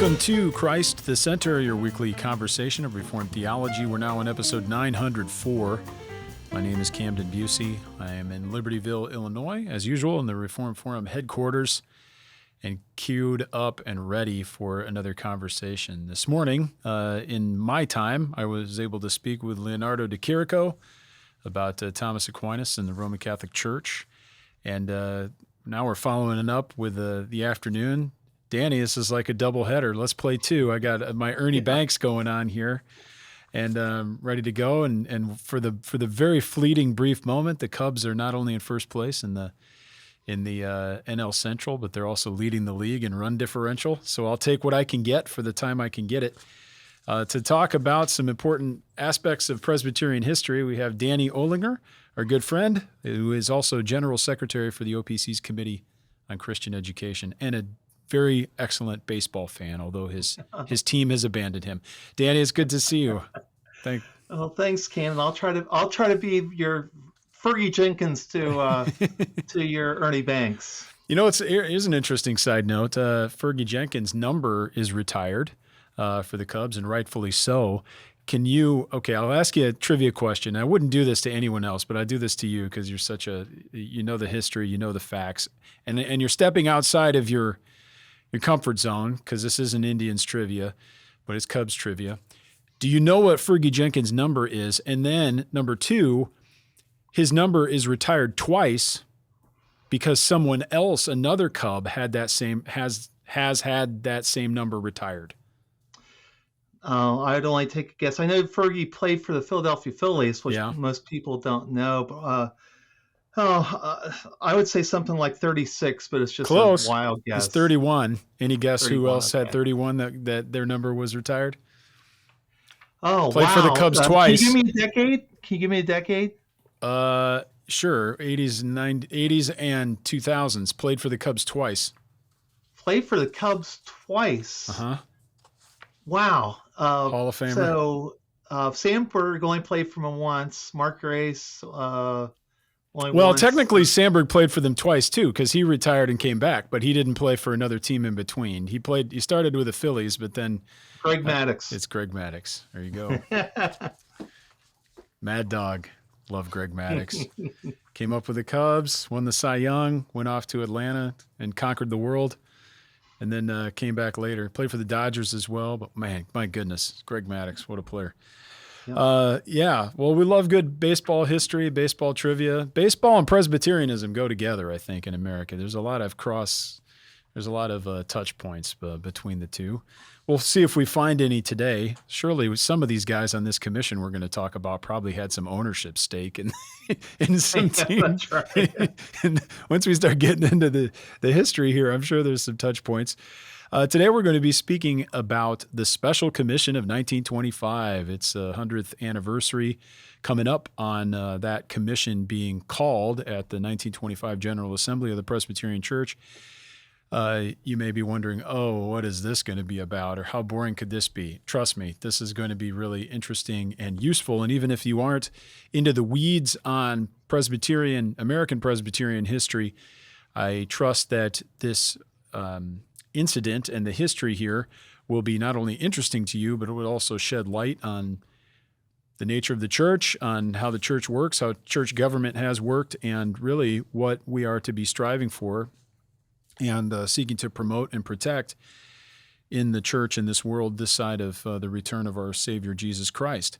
Welcome to Christ the Center, your weekly conversation of Reformed theology. We're now on episode 904. My name is Camden Bucey. I am in Libertyville, Illinois, as usual, in the Reformed Forum headquarters, and queued up and ready for another conversation. This morning, in my time, I was able to speak with Leonardo de Chirico about Thomas Aquinas and the Roman Catholic Church. And now we're following it up with the afternoon. Danny, this is like a double header. Let's play two. I got my Ernie Banks going on here, and ready to go. And for the very fleeting, brief moment, the Cubs are not only in first place in the NL Central, but they're also leading the league in run differential. So I'll take what I can get for the time I can get it. To talk about some important aspects of Presbyterian history, we have Danny Olinger, our good friend, who is also General Secretary for the OPC's Committee on Christian Education, and a very excellent baseball fan, although his team has abandoned him. Danny, it's good to see you. Thanks, Ken. I'll try to be your Fergie Jenkins to your Ernie Banks. You know, here's an interesting side note. Fergie Jenkins' number is retired for the Cubs, and rightfully so. I'll ask you a trivia question. I wouldn't do this to anyone else, but I do this to you because you're you know the history, you know the facts, and you're stepping outside of your comfort zone, because this isn't Indians trivia, but it's Cubs trivia. Do you know what Fergie Jenkins' number is? And then number two, his number is retired twice because someone else, another Cub, has had that same number retired. I'd only take a guess. I know Fergie played for the Philadelphia Phillies, which most people don't know. But, I would say something like 36, but it's just close. A wild guess. It's 31. Any guess 31, who else had 31 that their number was retired? Oh, played for the Cubs twice. Can you give me a decade? Sure. 80s and 2000s. Played for the Cubs twice. Played for the Cubs twice. Uh-huh. Wow. Hall of Famer. So Sam Berg only played for them once. Mark Grace once. Technically, Sandberg played for them twice too, because he retired and came back, but he didn't play for another team in between. He started with the Phillies, but then Greg Maddux. It's Greg Maddux. There you go. Mad Dog. Love Greg Maddux. Came up with the Cubs, won the Cy Young, went off to Atlanta and conquered the world, and then came back later. Played for the Dodgers as well, but man, my goodness, Greg Maddux, what a player. Well, we love good baseball history, baseball trivia. Baseball and Presbyterianism go together, I think, in America. There's a lot of touch points between the two. We'll see if we find any today. Surely some of these guys on this commission we're going to talk about probably had some ownership stake in some team. That's right. And once we start getting into the history here, I'm sure there's some touch points. Today we're going to be speaking about the Special Commission of 1925. It's a 100th anniversary coming up on that commission being called at the 1925 General Assembly of the Presbyterian Church. You may be wondering, what is this going to be about, or how boring could this be? Trust me, this is going to be really interesting and useful. And even if you aren't into the weeds on American Presbyterian history, I trust that this incident and the history here will be not only interesting to you, but it will also shed light on the nature of the church, on how the church works, how church government has worked, and really what we are to be striving for and seeking to promote and protect in the church in this world, this side of the return of our Savior Jesus Christ.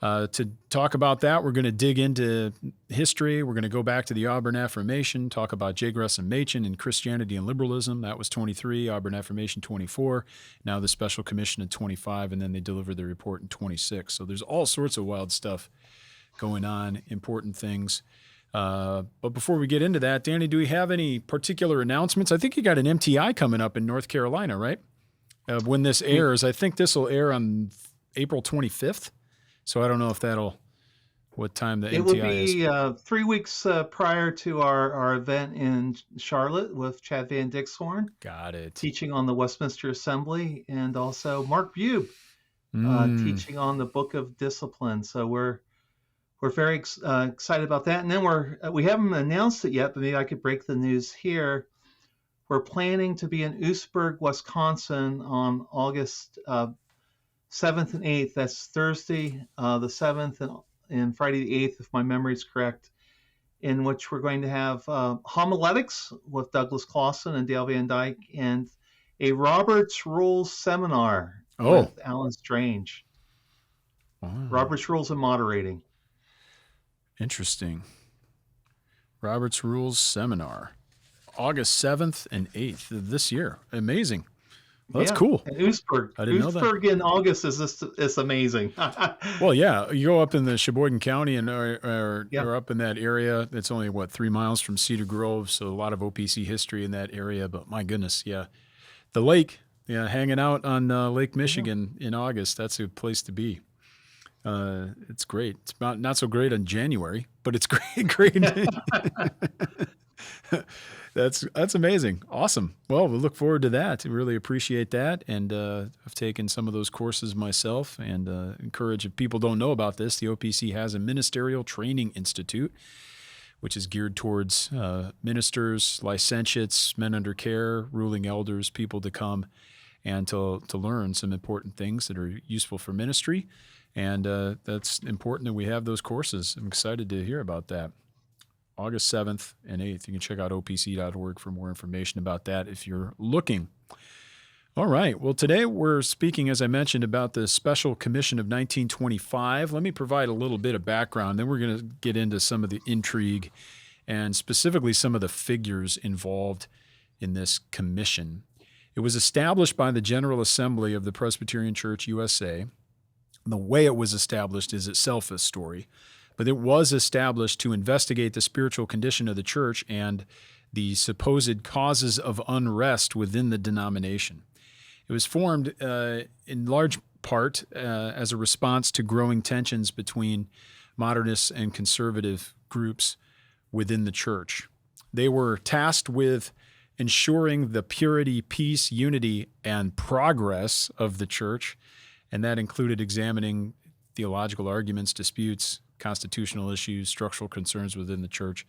To talk about that, we're going to dig into history. We're going to go back to the Auburn Affirmation, talk about J. Gresham Machen and Christianity and Liberalism. That was 23, Auburn Affirmation 24, now the Special Commission in 25, and then they delivered the report in 26. So there's all sorts of wild stuff going on, important things. But before we get into that, Danny, do we have any particular announcements? I think you got an MTI coming up in North Carolina, right? When this airs, I think this will air on April 25th. So I don't know if what time the MTI is. It will be 3 weeks prior to our event in Charlotte with Chad Van Dixhorn. Got it. Teaching on the Westminster Assembly, and also Mark Bube teaching on the Book of Discipline. So we're very excited about that. And then we haven't announced it yet, but maybe I could break the news here. We're planning to be in Oostburg, Wisconsin on August 7th and 8th. That's Thursday the 7th and Friday the 8th, if my memory is correct, in which we're going to have homiletics with Douglas Clawson and Dale Van Dyke, and a Robert's Rules seminar with Alan Strange. Wow. Robert's Rules and Moderating. Interesting. Robert's Rules Seminar, August 7th and 8th this year. Amazing. Well, that's cool. And Oostburg. I didn't know that. Oostburg in August is amazing. Well, yeah. You go up in the Sheboygan County and or up in that area. It's only, 3 miles from Cedar Grove, so a lot of OPC history in that area. But my goodness, yeah. The lake, hanging out on Lake Michigan in August, that's a place to be. It's great. It's not so great in January, but it's great. That's amazing. Awesome. Well, we look forward to that. We really appreciate that. And I've taken some of those courses myself, and encourage, if people don't know about this, the OPC has a Ministerial Training Institute, which is geared towards ministers, licentiates, men under care, ruling elders, people to come and to learn some important things that are useful for ministry. And that's important that we have those courses. I'm excited to hear about that. August 7th and 8th. You can check out opc.org for more information about that if you're looking. All right. Well, today we're speaking, as I mentioned, about the Special Commission of 1925. Let me provide a little bit of background. Then we're going to get into some of the intrigue and specifically some of the figures involved in this commission. It was established by the General Assembly of the Presbyterian Church, USA. The way it was established is itself a story. But it was established to investigate the spiritual condition of the church and the supposed causes of unrest within the denomination. It was formed in large part as a response to growing tensions between modernists and conservative groups within the church. They were tasked with ensuring the purity, peace, unity, and progress of the church, and that included examining theological arguments, disputes, constitutional issues, structural concerns within the church,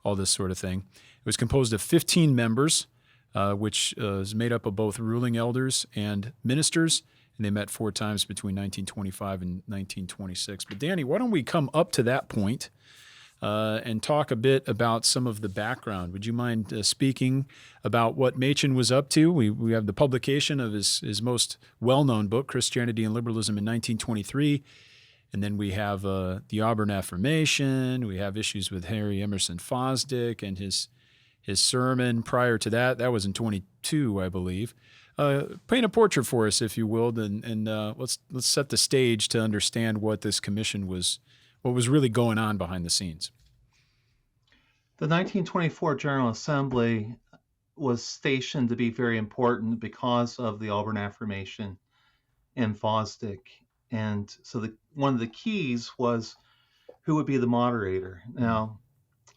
all this sort of thing. It was composed of 15 members, which is made up of both ruling elders and ministers, and they met 4 times between 1925 and 1926. But Danny, why don't we come up to that point and talk a bit about some of the background? Would you mind speaking about what Machen was up to? We have the publication of his most well-known book, Christianity and Liberalism, in 1923. And then we have the Auburn Affirmation. We have issues with Harry Emerson Fosdick and his sermon prior to that. That was in 22, I believe. Paint a portrait for us, if you will, and let's set the stage to understand what this commission was, what was really going on behind the scenes. The 1924 General Assembly was stationed to be very important because of the Auburn Affirmation and Fosdick. And so one of the keys was who would be the moderator. Now,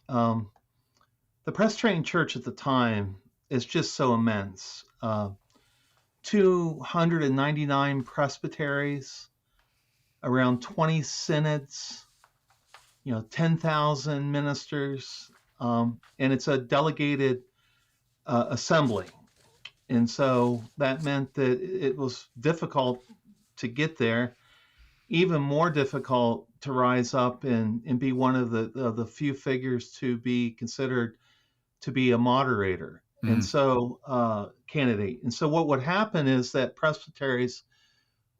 the Presbyterian Church at the time is just so immense. 299 presbyteries, around 20 synods, 10,000 ministers, and it's a delegated assembly. And so that meant that it was difficult to get there, even more difficult to rise up and be one of the few figures to be considered to be a moderator. And so candidate. And so what would happen is that presbyteries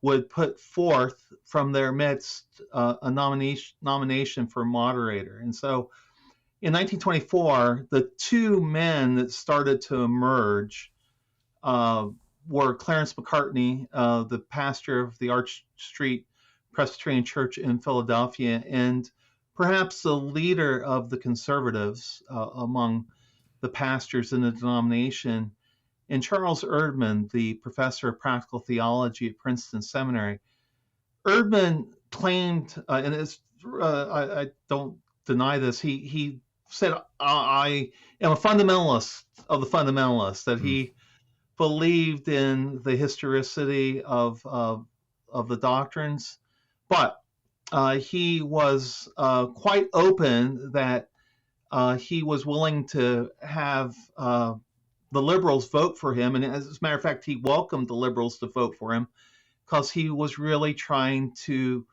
would put forth from their midst a nomination for moderator. And so in 1924, the 2 men that started to emerge were Clarence McCartney, the pastor of the Arch Street Presbyterian Church in Philadelphia, and perhaps the leader of the conservatives among the pastors in the denomination, and Charles Erdman, the professor of practical theology at Princeton Seminary. Erdman claimed, and I don't deny this, he said, I am a fundamentalist of the fundamentalists, that he believed in the historicity of the doctrines, but he was quite open that he was willing to have the liberals vote for him. And as a matter of fact, he welcomed the liberals to vote for him because he was really trying to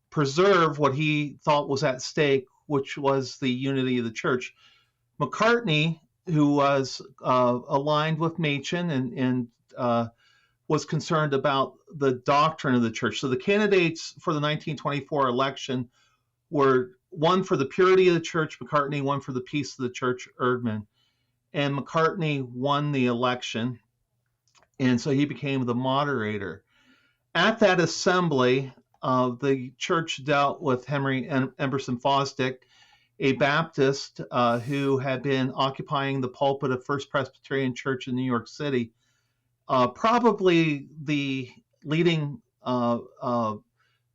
preserve what he thought was at stake, which was the unity of the church. McCartney, who was aligned with Machen and was concerned about the doctrine of the church. So the candidates for the 1924 election were one for the purity of the church, McCartney, one for the peace of the church, Erdman. And McCartney won the election, and so he became the moderator. At that assembly, the church dealt with Henry Emerson Fosdick, a Baptist who had been occupying the pulpit of First Presbyterian Church in New York City, probably the leading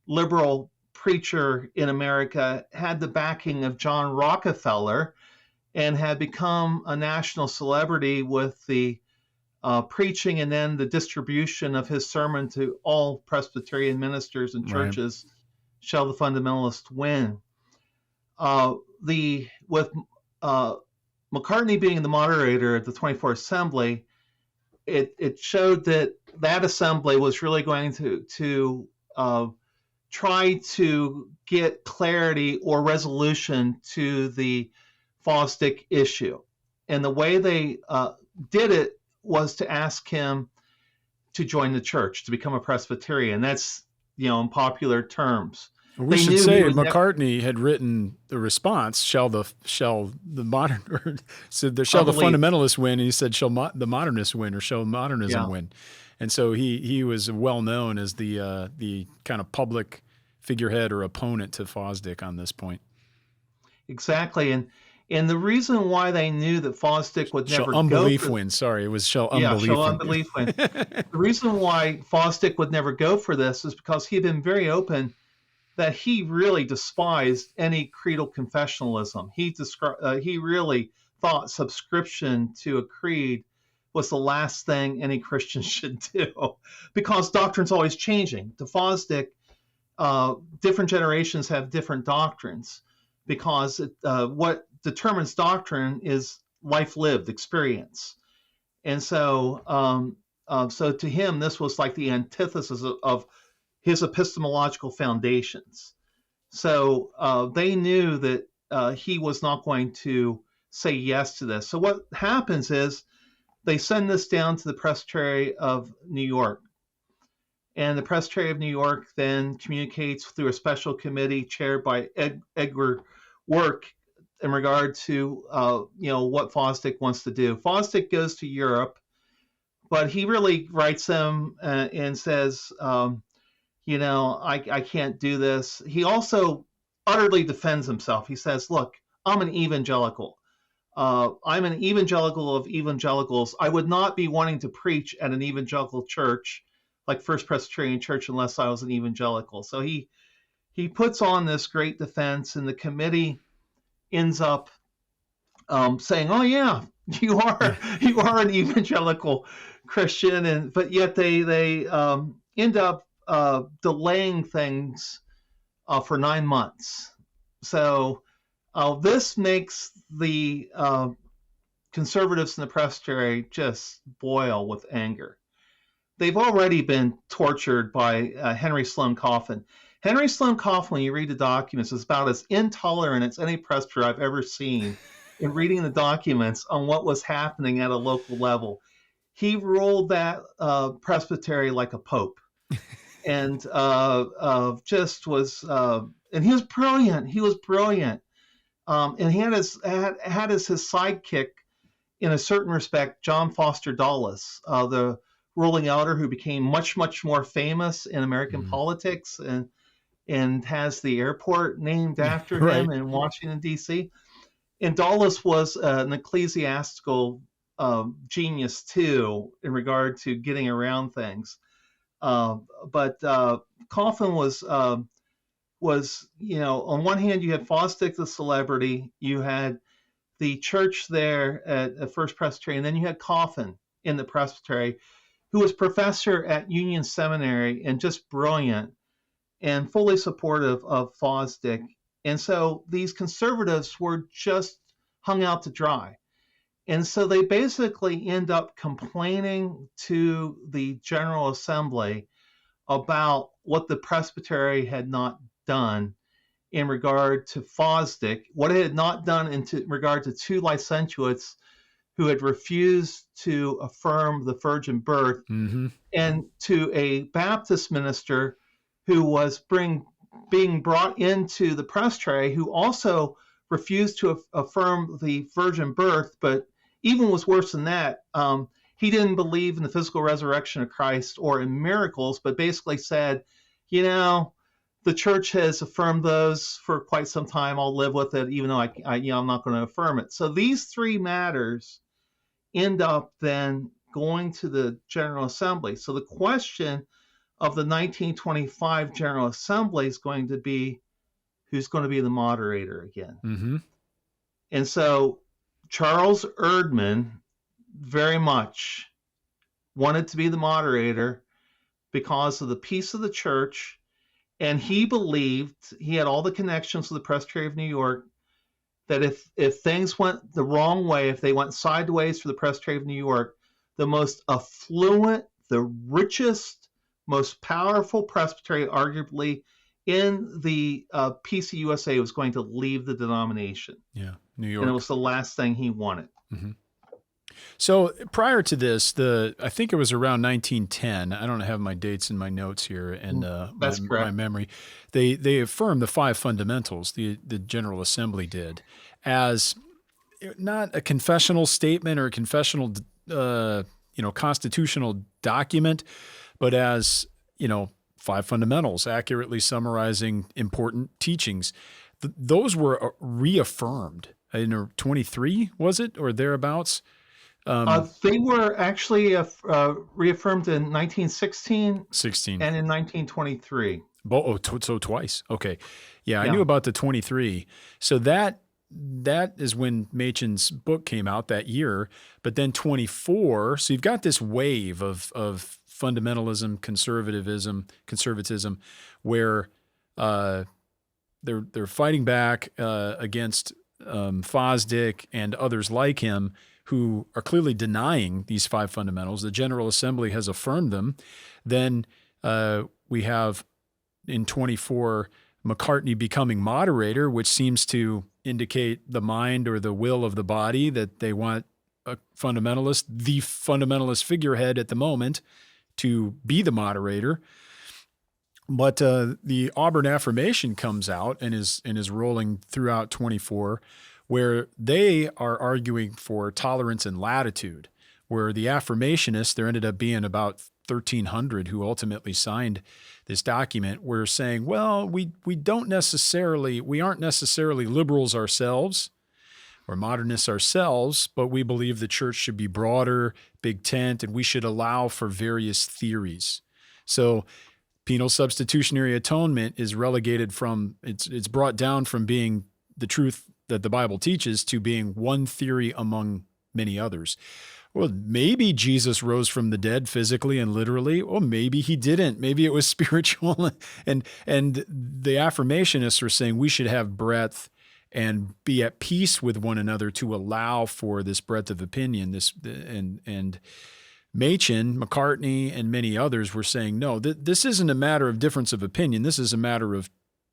liberal preacher in America, had the backing of John Rockefeller and had become a national celebrity with the preaching and then the distribution of his sermon to all Presbyterian ministers and churches, right. Shall the fundamentalist win? With McCartney being the moderator at the 24th Assembly, it showed that assembly was really going to try to get clarity or resolution to the Fosdick issue. And the way they did it was to ask him to join the church, to become a Presbyterian. That's, in popular terms. We should say McCartney had written the response, shall the fundamentalists win? And he said, shall the modernists win, or shall modernism win? And so he was well known as the kind of public figurehead or opponent to Fosdick on this point. Exactly. And the reason why they knew that Fosdick would never shall unbelief win. Sorry, it was shall unbelief win. The reason why Fosdick would never go for this is because he had been very open that he really despised any creedal confessionalism. He really thought subscription to a creed was the last thing any Christian should do, because doctrine's always changing. To Fosdick, different generations have different doctrines, because what determines doctrine is life lived experience. And so to him, this was like the antithesis of his epistemological foundations. So they knew that he was not going to say yes to this. So what happens is they send this down to the Presbytery of New York. And the Presbytery of New York then communicates through a special committee chaired by Edgar Work in regard to what Fosdick wants to do. Fosdick goes to Europe, but he really writes them and says, I can't do this. He also utterly defends himself. He says, look, I'm an evangelical. I'm an evangelical of evangelicals. I would not be wanting to preach at an evangelical church like First Presbyterian Church unless I was an evangelical. So he puts on this great defense, and the committee ends up saying, "Oh yeah, you are an evangelical Christian," but yet they end up delaying things for 9 months. So this makes the conservatives in the presbytery just boil with anger. They've already been tortured by Henry Sloane Coffin. Henry Sloane Coffin, when you read the documents, is about as intolerant as any presbyter I've ever seen in reading the documents on what was happening at a local level. He ruled that presbytery like a pope, and just was. And he was brilliant. He was brilliant, and he had his sidekick, in a certain respect, John Foster Dulles, the ruling elder who became much more famous in American politics and has the airport named after him in Washington, D.C. And Dulles was an ecclesiastical genius too, in regard to getting around things. But Coffin was, on one hand, you had Fosdick, the celebrity, you had the church there at First Presbyterian, and then you had Coffin in the presbytery, who was professor at Union Seminary and just brilliant and fully supportive of Fosdick. And so these conservatives were just hung out to dry. And so they basically end up complaining to the General Assembly about what the presbytery had not done in regard to Fosdick, what it had not done in regard to two licentiates who had refused to affirm the virgin birth, Mm-hmm. and to a Baptist minister who was being brought into the presbytery who also refused to affirm the virgin birth, but even was worse than that. He didn't believe in the physical resurrection of Christ or in miracles, but basically said, you know, the church has affirmed those for quite some time. I'll live with it, even though I'm not going to affirm it. So these three matters end up then going to the General Assembly. So the question of the 1925 General Assembly is going to be, who's going to be the moderator again? Mm-hmm. And so Charles Erdman very much wanted to be the moderator because of the peace of the church, and he believed, he had all the connections with the Presbytery of New York, that if things went the wrong way, if they went sideways for the Presbytery of New York, the most affluent, the richest, most powerful presbytery, arguably in the PCUSA, was going to leave the denomination. Yeah, New York. And it was the last thing he wanted. Mm-hmm. So prior to this, I think it was around 1910. I don't have my dates in my notes here and my memory. They affirmed the five fundamentals. The General Assembly did, as not a confessional statement or a confessional, constitutional document, but as five fundamentals, accurately summarizing important teachings. Those were reaffirmed in 23, was it, or thereabouts? They were actually reaffirmed in 1916 and in 1923. So twice. Okay. Yeah, I knew about the 23. So that is when Machen's book came out that year. But then 24, so you've got this wave of fundamentalism, conservatism, where they're fighting back against Fosdick and others like him, who are clearly denying these five fundamentals. The General Assembly has affirmed them. Then we have in 24 McCartney becoming moderator, which seems to indicate the mind or the will of the body, that they want a fundamentalist, the fundamentalist figurehead at the moment, to be the moderator. But the Auburn Affirmation comes out and is rolling throughout 24, where they are arguing for tolerance and latitude, where the affirmationists, there ended up being about 1,300 who ultimately signed this document, were saying, well, we aren't necessarily liberals ourselves or modernists ourselves, but we believe the church should be broader, big tent, and we should allow for various theories. So penal substitutionary atonement is relegated from, it's brought down from being the truth that the Bible teaches to being one theory among many others. Well, maybe Jesus rose from the dead physically and literally, or maybe he didn't. Maybe it was spiritual. And the affirmationists are saying we should have breadth and be at peace with one another to allow for this breadth of opinion. And Machen, McCartney, and many others were saying, no, this isn't a matter of difference of opinion. This is a matter of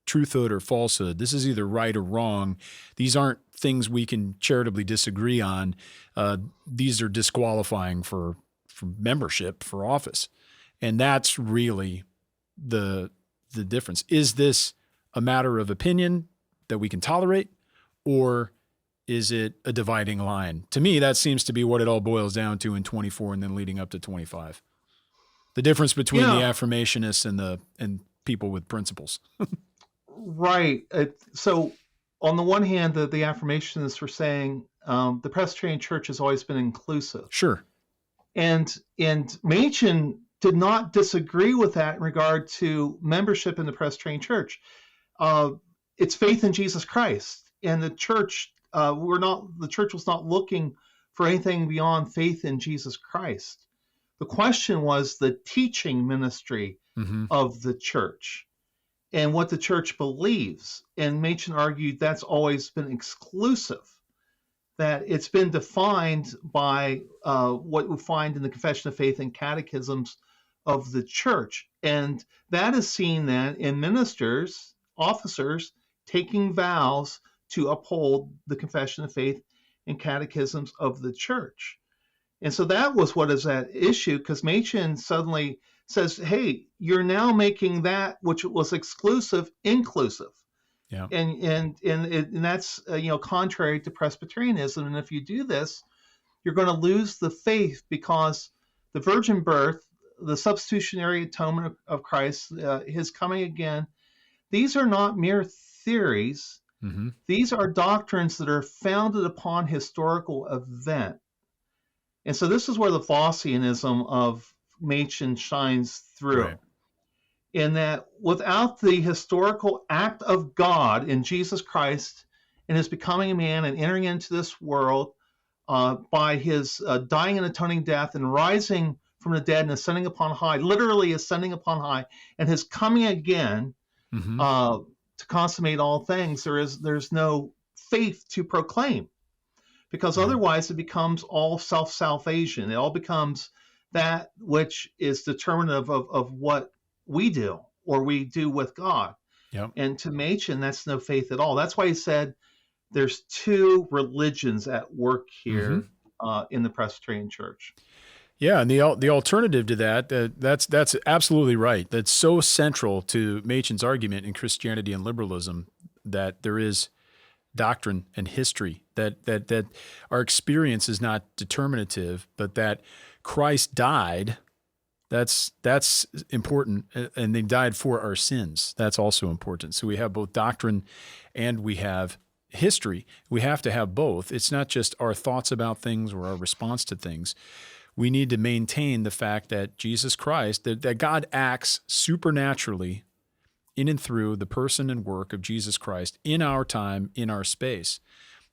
truthhood or falsehood. This is either right or wrong. These aren't things we can charitably disagree on. These are disqualifying for membership, for office. And that's really the difference. Is this a matter of opinion that we can tolerate, or is it a dividing line? To me, that seems to be what it all boils down to in 24 and then leading up to 25. The difference between the affirmationists and people with principles. Right. So on the one hand, the affirmationists were saying the Presbyterian Church has always been inclusive. Sure. And Machen did not disagree with that in regard to membership in the Presbyterian Church. It's faith in Jesus Christ, and the church the church was not looking for anything beyond faith in Jesus Christ. The question was the teaching ministry of the church and what the church believes. And Machen argued that's always been exclusive. that it's been defined by what we find in the Confession of Faith and catechisms of the church. And that is seen then in ministers, officers, taking vows to uphold the Confession of Faith and catechisms of the church. And so that was what is at issue, because Machen suddenly says, hey, you're now making that which was exclusive inclusive. Yeah. And that's contrary to Presbyterianism. And if you do this, you're going to lose the faith, because the virgin birth, the substitutionary atonement of Christ, his coming again, these are not mere theories. Mm-hmm. These are doctrines that are founded upon historical event. And so this is where the Vossianism of Machen shines through. Right. In that without the historical act of God in Jesus Christ and his becoming a man and entering into this world by his dying and atoning death and rising from the dead and ascending upon high, literally ascending upon high, and his coming again Mm-hmm. To consummate all things, there's no faith to proclaim, because Right. otherwise it becomes all self-salvation. It all becomes that which is determinative of what we do or we do with God. Yep. And to Machen, that's no faith at all. That's why he said there's two religions at work here in the Presbyterian Church. Yeah, and the alternative to that, that's absolutely right. That's so central to Machen's argument in Christianity and liberalism, that there is doctrine and history, that our experience is not determinative, but that Christ died. That's important, and they died for our sins. That's also important. So we have both doctrine and we have history. We have to have both. It's not just our thoughts about things or our response to things. We need to maintain the fact that Jesus Christ, that God acts supernaturally in and through the person and work of Jesus Christ in our time, in our space.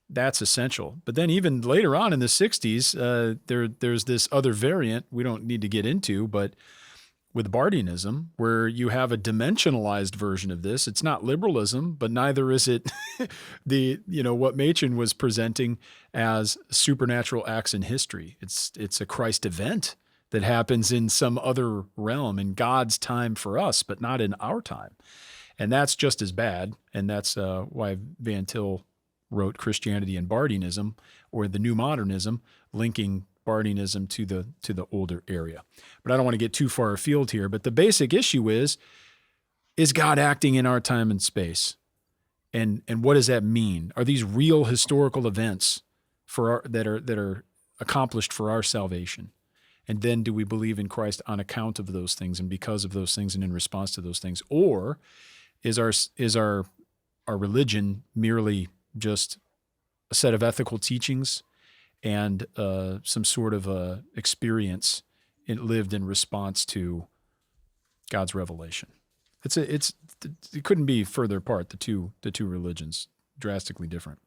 That's essential. But then even later on in the 60s, there's this other variant we don't need to get into, but with Bardianism, where you have a dimensionalized version of this. It's not liberalism, but neither is it what Machen was presenting as supernatural acts in history. It's a Christ event that happens in some other realm in God's time for us, but not in our time. And that's just as bad. And that's why Van Til wrote Christianity and Bardianism, or the New Modernism, linking Bardianism to the older area. But I don't want to get too far afield here. But the basic issue is God acting in our time and space? And what does that mean? Are these real historical events that are accomplished for our salvation? And then do we believe in Christ on account of those things and because of those things and in response to those things? Or is our religion merely just a set of ethical teachings and some sort of experience lived in response to God's revelation? It couldn't be further apart, the two religions, drastically different.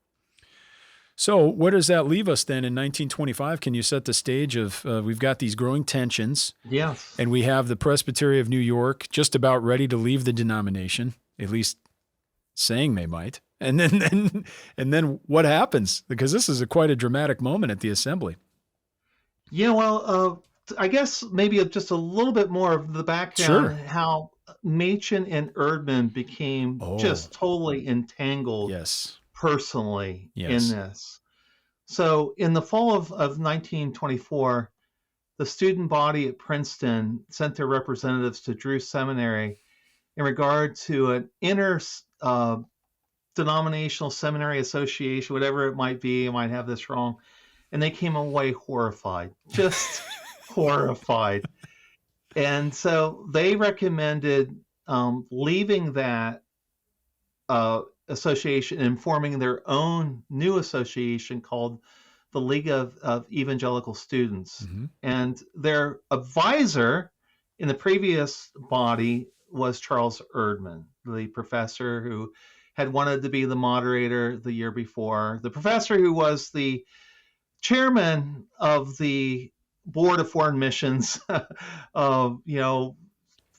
So where does that leave us then in 1925? Can you set the stage of we've got these growing tensions? Yes. And we have the Presbytery of New York just about ready to leave the denomination, at least saying they might. And then what happens? Because this is quite a dramatic moment at the assembly. Yeah, well, I guess maybe just a little bit more of the background, Sure. How Machen and Erdman became just totally entangled personally in this. So in the fall of 1924, the student body at Princeton sent their representatives to Drew Seminary in regard to an denominational seminary association, whatever it might be. I might have this wrong. And they came away horrified, just horrified. And so they recommended leaving that association and forming their own new association called the League of Evangelical Students. Mm-hmm. And their advisor in the previous body was Charles Erdman, the professor who had wanted to be the moderator the year before, the professor who was the chairman of the Board of Foreign Missions,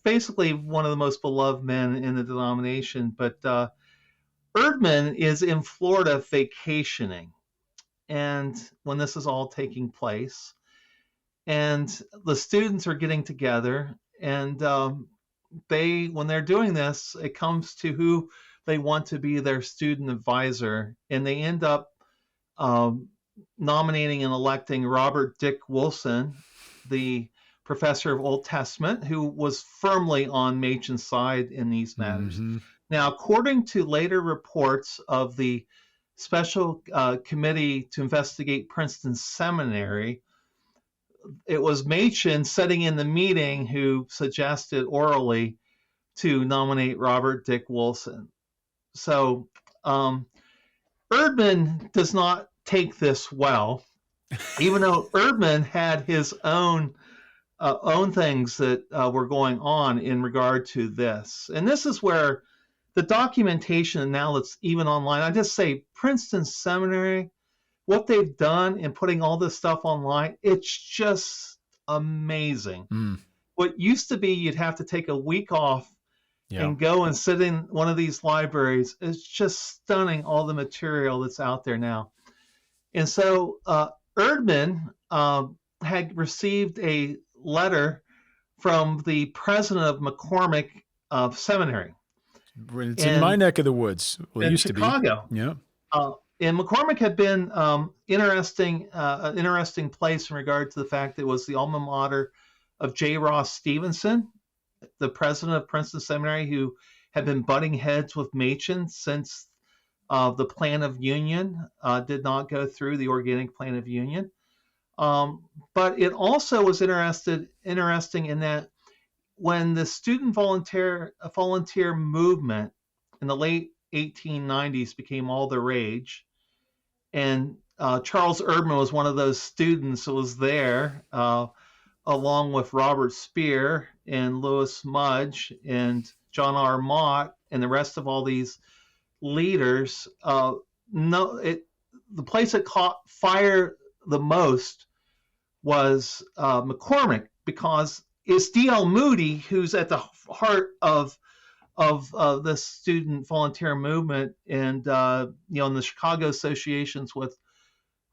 basically one of the most beloved men in the denomination. But Erdman is in Florida vacationing, and when this is all taking place, and the students are getting together, and when they're doing this, it comes to who they want to be their student advisor, and they end up nominating and electing Robert Dick Wilson, the professor of Old Testament, who was firmly on Machen's side in these matters. Mm-hmm. Now, according to later reports of the Special Committee to investigate Princeton Seminary, it was Machen sitting in the meeting who suggested orally to nominate Robert Dick Wilson. So Erdman does not take this well, even though Erdman had his own things that were going on in regard to this. And this is where the documentation, now that's even online, I just say Princeton Seminary, what they've done in putting all this stuff online, it's just amazing. What used to be you'd have to take a week off and go and sit in one of these libraries. It's just stunning, all the material that's out there now. And so Erdman had received a letter from the president of McCormick Seminary. It's in my neck of the woods. Well, it used Chicago. To be. Yeah. And McCormick had been an interesting place in regard to the fact that it was the alma mater of J. Ross Stevenson, the president of Princeton Seminary, who had been butting heads with Machen since the Plan of Union did not go through, the Organic Plan of Union. But it also was interesting in that when the student volunteer movement in the late 1890s became all the rage, and Charles Erdman was one of those students that was there, along with Robert Speer and Lewis Mudge and John R. Mott and the rest of all these leaders. The place that caught fire the most was McCormick, because it's D.L. Moody who's at the heart of this student volunteer movement, and in the Chicago associations with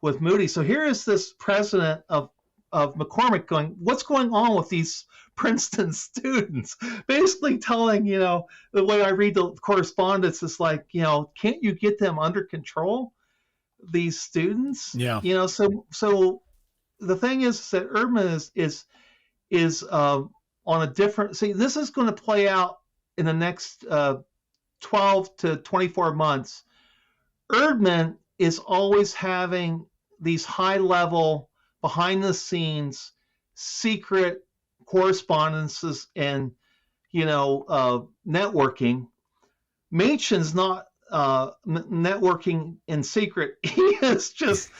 Moody. So here is this president of McCormick going, what's going on with these Princeton students? Basically telling, the way I read the correspondence is like, can't you get them under control, these students? Yeah. So the thing is that Erdman is on a different. See, this is going to play out in the next 12 to 24 months. Erdman is always having these high-level, behind-the-scenes, secret correspondences and, networking. Machen's not networking in secret. He is just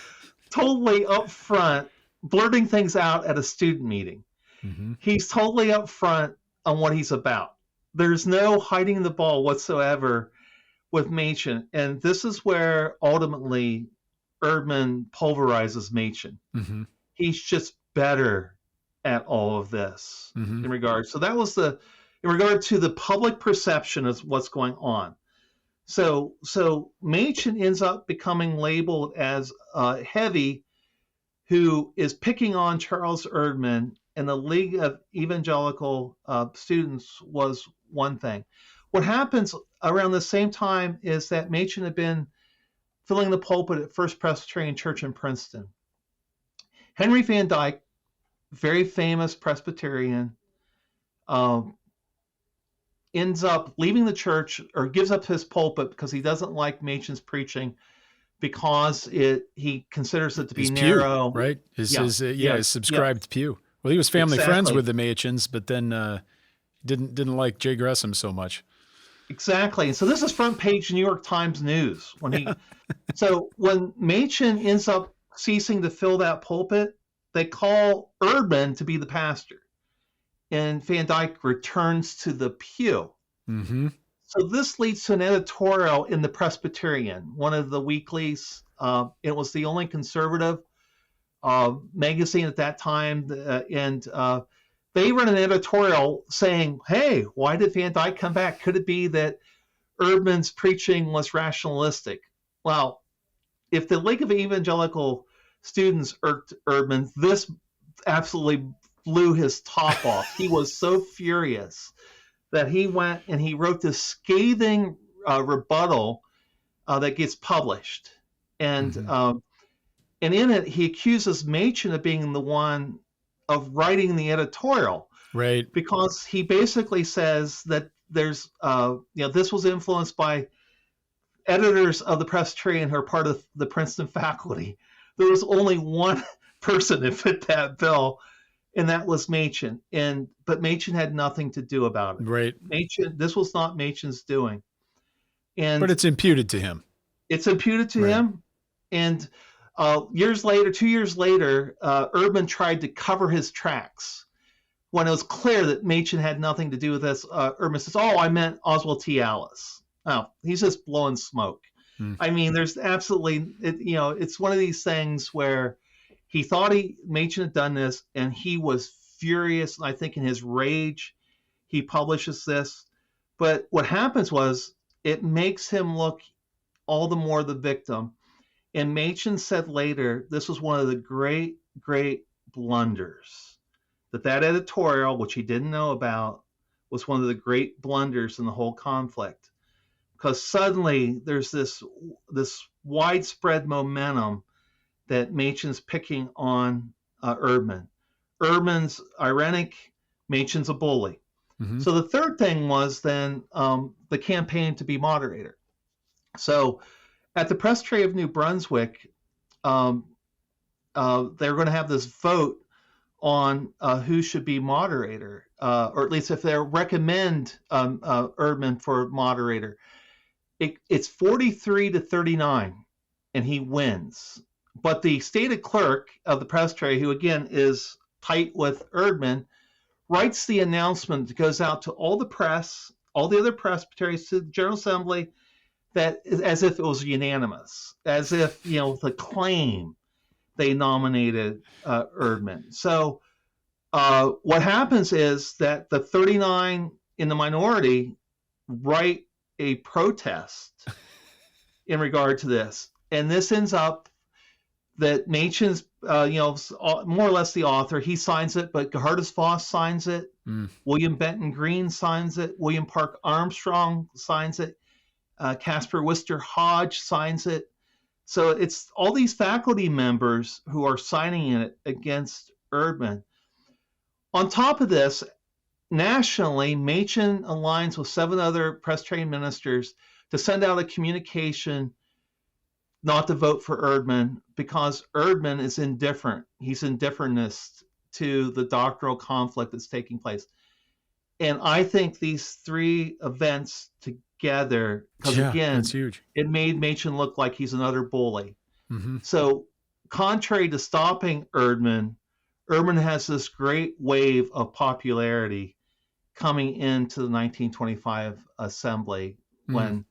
totally upfront, blurting things out at a student meeting. Mm-hmm. He's totally upfront on what he's about. There's no hiding the ball whatsoever with Machen. And this is where ultimately Erdman pulverizes Machen. Mm-hmm. He's just better at all of this in regard. So that was in regard to the public perception of what's going on. So Machen ends up becoming labeled as heavy, who is picking on Charles Erdman, and the League of Evangelical Students was one thing. What happens around the same time is that Machen had been filling the pulpit at First Presbyterian Church in Princeton. Henry Van Dyke, very famous Presbyterian, ends up leaving the church, or gives up his pulpit because he doesn't like Machen's preaching, because he considers it to be his narrow. Pew, right? His subscribed pew. Well, he was family friends with the Machens, but then didn't like J. Gresham so much. Exactly. And so this is front page New York Times News. So when Machen ends up ceasing to fill that pulpit, they call Erdman to be the pastor, and Van Dyke returns to the pew. Mm-hmm. So this leads to an editorial in the Presbyterian, one of the weeklies. It was the only conservative magazine at that time, and they run an editorial saying, hey, why did Van Dyke come back? Could it be that Erdman's preaching was rationalistic? Well, if the League of Evangelical Students irked Erdman, this absolutely blew his top off. He was so furious that he went and he wrote this scathing rebuttal that gets published. And and in it, he accuses Machen of being the one of writing the editorial. Right. Because he basically says that there's, this was influenced by editors of the Presbyterian who are part of the Princeton faculty. There was only one person that fit that bill, and that was Machen. But Machen had nothing to do about it. Right. This was not Machen's doing. But it's imputed to him. It's imputed to him. And 2 years later, Erdman tried to cover his tracks. When it was clear that Machen had nothing to do with this, Erdman says, I meant Oswald T. Alice. Oh, he's just blowing smoke. I mean, there's absolutely, it's one of these things where he thought Machen had done this, and he was furious. And I think in his rage, he publishes this. But what happens was it makes him look all the more the victim. And Machen said later, this was one of the great, great blunders. That editorial, which he didn't know about, was one of the great blunders in the whole conflict. Because suddenly there's this widespread momentum that Machen's picking on Erdman. Erdman's ironic, Machen's a bully. So the third thing was then the campaign to be moderator. So at the Presbytery of New Brunswick, they're going to have this vote on who should be moderator, or at least if they recommend Erdman for moderator. It's 43-39, and he wins. But the stated clerk of the Presbytery, who again is tight with Erdman, writes the announcement that goes out to all the press, all the other presbyteries, to the General Assembly, that as if it was unanimous, as if the claim they nominated Erdman. So what happens is that the 39 in the minority write a protest in regard to this, and this ends up that Machen's more or less the author. He signs it, but Gerhardus Voss signs it. William Benton Green signs it. William Park Armstrong signs it. Caspar Wister Hodge signs it. So it's all these faculty members who are signing it against Erdman. On top of this, nationally, Machen aligns with 7 other Presbyterian ministers to send out a communication not to vote for Erdman because Erdman is indifferent. He's indifferentist to the doctrinal conflict that's taking place. And I think these 3 events together, because again, that's huge. It made Machen look like he's another bully. So contrary to stopping Erdman, Erdman has this great wave of popularity coming into the 1925 assembly when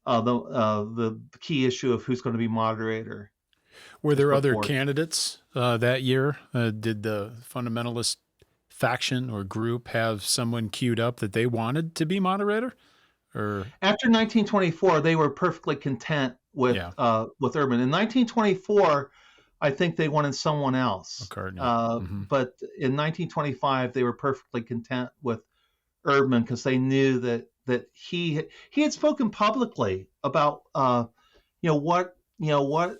the key issue of who's going to be moderator. Were there other candidates that year? Did the fundamentalist faction or group have someone queued up that they wanted to be moderator? Or after 1924, they were perfectly content with Erdman. In 1924, I think they wanted someone else. But in 1925, they were perfectly content with Erdman because they knew that he had spoken publicly about what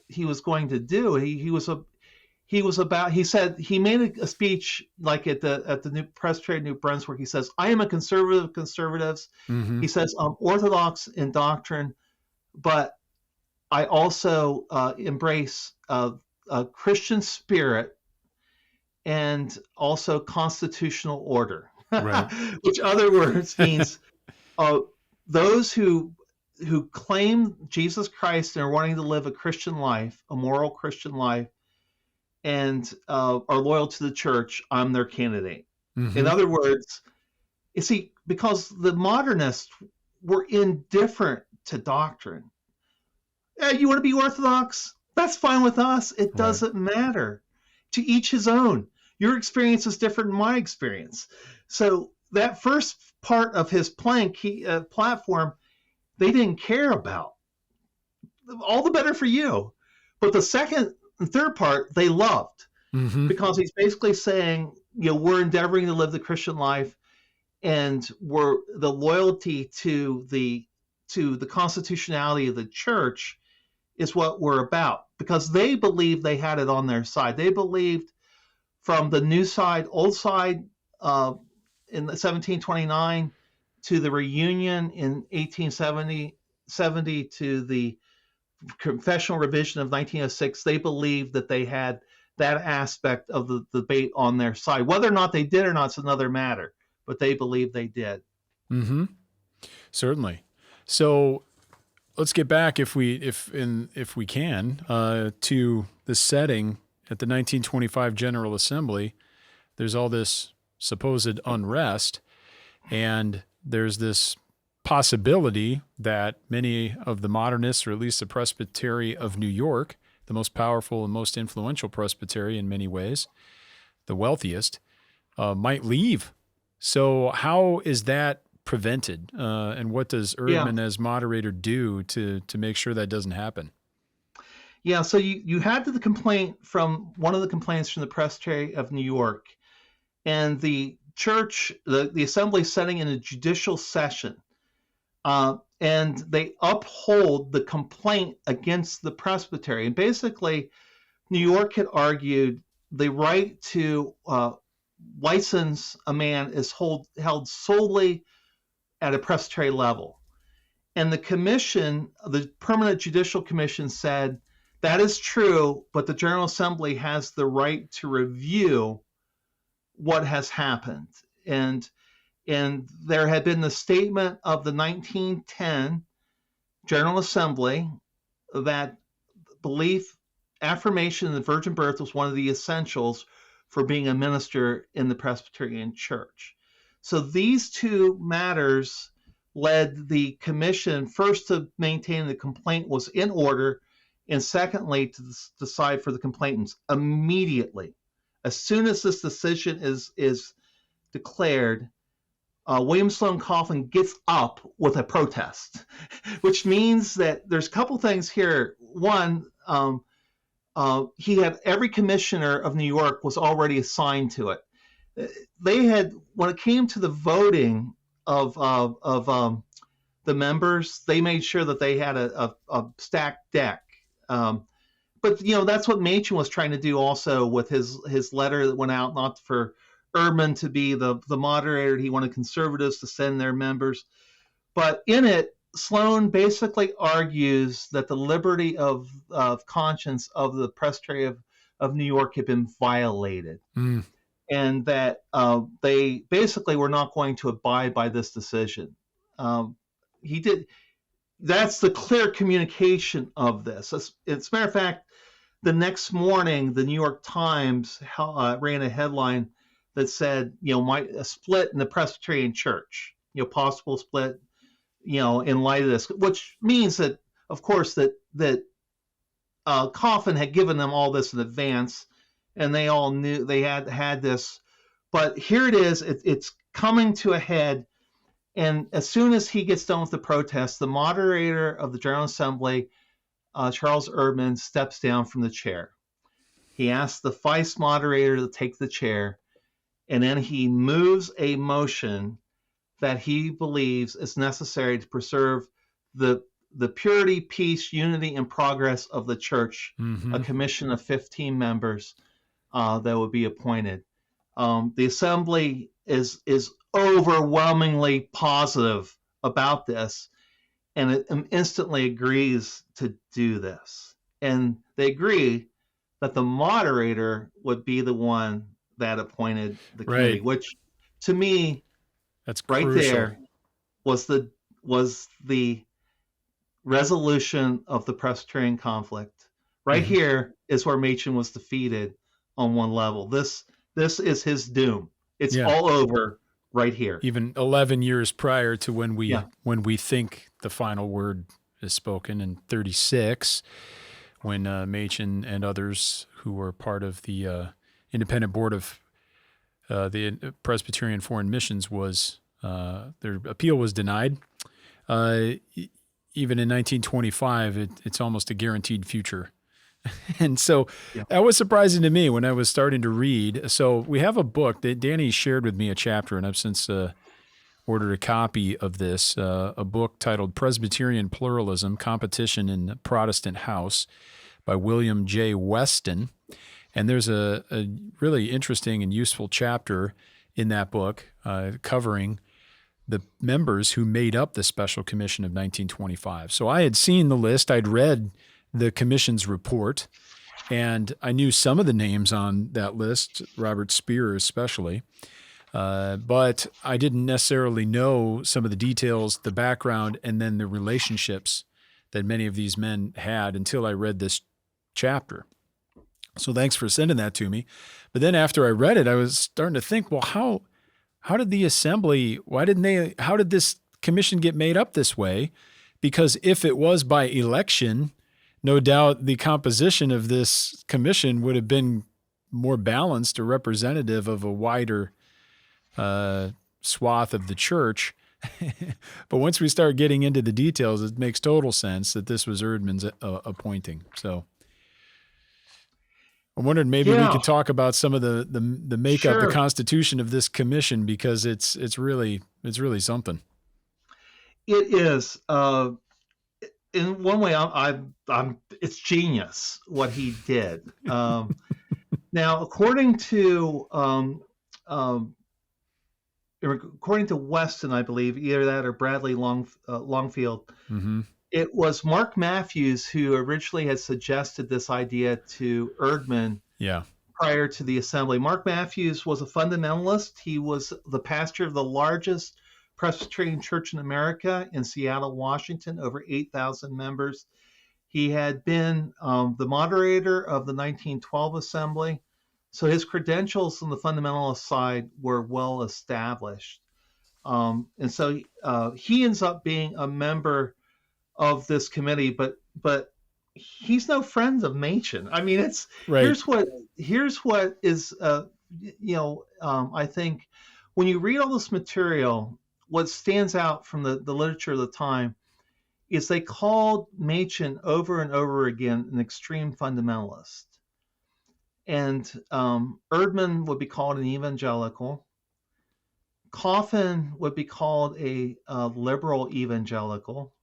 he was going to do. He said he made a speech like at the New Presbytery New Brunswick. He says, "I am a conservative of conservatives." He says, "I'm orthodox in doctrine, but I also embrace a Christian spirit and also constitutional order," which other words means those who claim Jesus Christ and are wanting to live a Christian life, a moral Christian life, and are loyal to the church, I'm their candidate. In other words, you see, because the modernists were indifferent to doctrine. You want to be Orthodox? That's fine with us. It doesn't matter. To each his own. Your experience is different than my experience. So that first part of his platform, they didn't care about. All the better for you. But the second and third part they loved, Mm-hmm. because he's basically saying, we're endeavoring to live the Christian life, and we're the loyalty to the constitutionality of the church is what we're about, because they believed they had it on their side. They believed from the new side, old side, in 1729 to the reunion in 1870 to the confessional revision of 1906, they believed that they had that aspect of the debate on their side. Whether or not they did or not is another matter, but they believed they did. Mm-hmm. Certainly. So let's get back, if we can, to the setting at the 1925 General Assembly. There's all this supposed unrest, and there's this possibility that many of the modernists, or at least the Presbytery of New York, the most powerful and most influential presbytery in many ways, the wealthiest, might leave. So how is that prevented? And what does Erdman as moderator do to make sure that doesn't happen? Yeah, so you had the complaint from one of the complaints from the Presbytery of New York, and the church, the assembly setting in a judicial session, and they uphold the complaint against the presbytery. And basically, New York had argued the right to license a man is held solely at a presbytery level. And the commission, the Permanent Judicial Commission, said that is true, but the General Assembly has the right to review what has happened. And there had been the statement of the 1910 General Assembly that belief, affirmation, in the virgin birth was one of the essentials for being a minister in the Presbyterian Church. So these two matters led the commission first to maintain the complaint was in order, and secondly to decide for the complainants immediately. As soon as this decision is declared, William Sloane Coffin gets up with a protest, which means that there's a couple things here. One, he had every commissioner of New York was already assigned to it. They had, when it came to the voting of the members, they made sure that they had a stacked deck. But that's what Machen was trying to do also with his letter that went out, not for Erdman to be the moderator. He wanted conservatives to send their members. But in it, Sloane basically argues that the liberty of conscience of the Presbytery of New York had been violated. Mm. And that they basically were not going to abide by this decision. He did. That's the clear communication of this. As a matter of fact, the next morning, the New York Times ran a headline that said, a split in the Presbyterian Church, possible split, in light of this, which means that, of course, that Coffin had given them all this in advance, and they all knew they had this. But here it is. It's coming to a head. And as soon as he gets done with the protest, the moderator of the General Assembly, Charles Erdman, steps down from the chair. He asks the vice moderator to take the chair, and then he moves a motion that he believes is necessary to preserve the purity, peace, unity, and progress of the church, Mm-hmm. a commission of 15 members that would be appointed. The assembly is overwhelmingly positive about this, and it instantly agrees to do this. And they agree that the moderator would be the one that appointed the committee, which to me, that's right crucial. there was the resolution of the Presbyterian conflict. Right Mm-hmm. here is where Machen was defeated on one level. This is his doom. It's all over right here. Even 11 years prior to when we think the final word is spoken in 36, when Machen and others who were part of the independent board of the Presbyterian Foreign Missions their appeal was denied. Even in 1925, it's almost a guaranteed future And so Yeah. that was surprising to me when I was starting to read. So we have a book that Danny shared with me a chapter, and I've since ordered a copy of this, a book titled Presbyterian Pluralism, Competition in the Protestant House by William J. Weston. And there's a really interesting and useful chapter in that book covering the members who made up the Special Commission of 1925. So I had seen the list. I'd read the commission's report, and I knew some of the names on that list, Robert Speer especially, but I didn't necessarily know some of the details, the background, and then the relationships that many of these men had until I read this chapter. So thanks for sending that to me. But then after I read it, I was starting to think, well, how did the assembly, how did this commission get made up this way? Because if it was by election, no doubt the composition of this commission would have been more balanced or representative of a wider swath of the church. But once we start getting into the details, it makes total sense that this was Erdman's appointing. So I wondered maybe we could talk about some of the makeup, the constitution of this commission, because it's really something. It is. In one way, it's genius what he did. Now, according to Weston, I believe, either that or Bradley Longfield, Mm-hmm. it was Mark Matthews who originally had suggested this idea to Erdman prior to the assembly. Mark Matthews was a fundamentalist. He was the pastor of the largest Presbyterian Church in America in Seattle, Washington, over 8,000 members. He had been the moderator of the 1912 assembly, so his credentials on the fundamentalist side were well established. And so he ends up being a member of this committee, but he's no friend of Machen. I mean, it's right. Here's what is I think when you read all this material, what stands out from the literature of the time is they called Machen over and over again an extreme fundamentalist. And Erdman would be called an evangelical. Coffin would be called a liberal evangelical.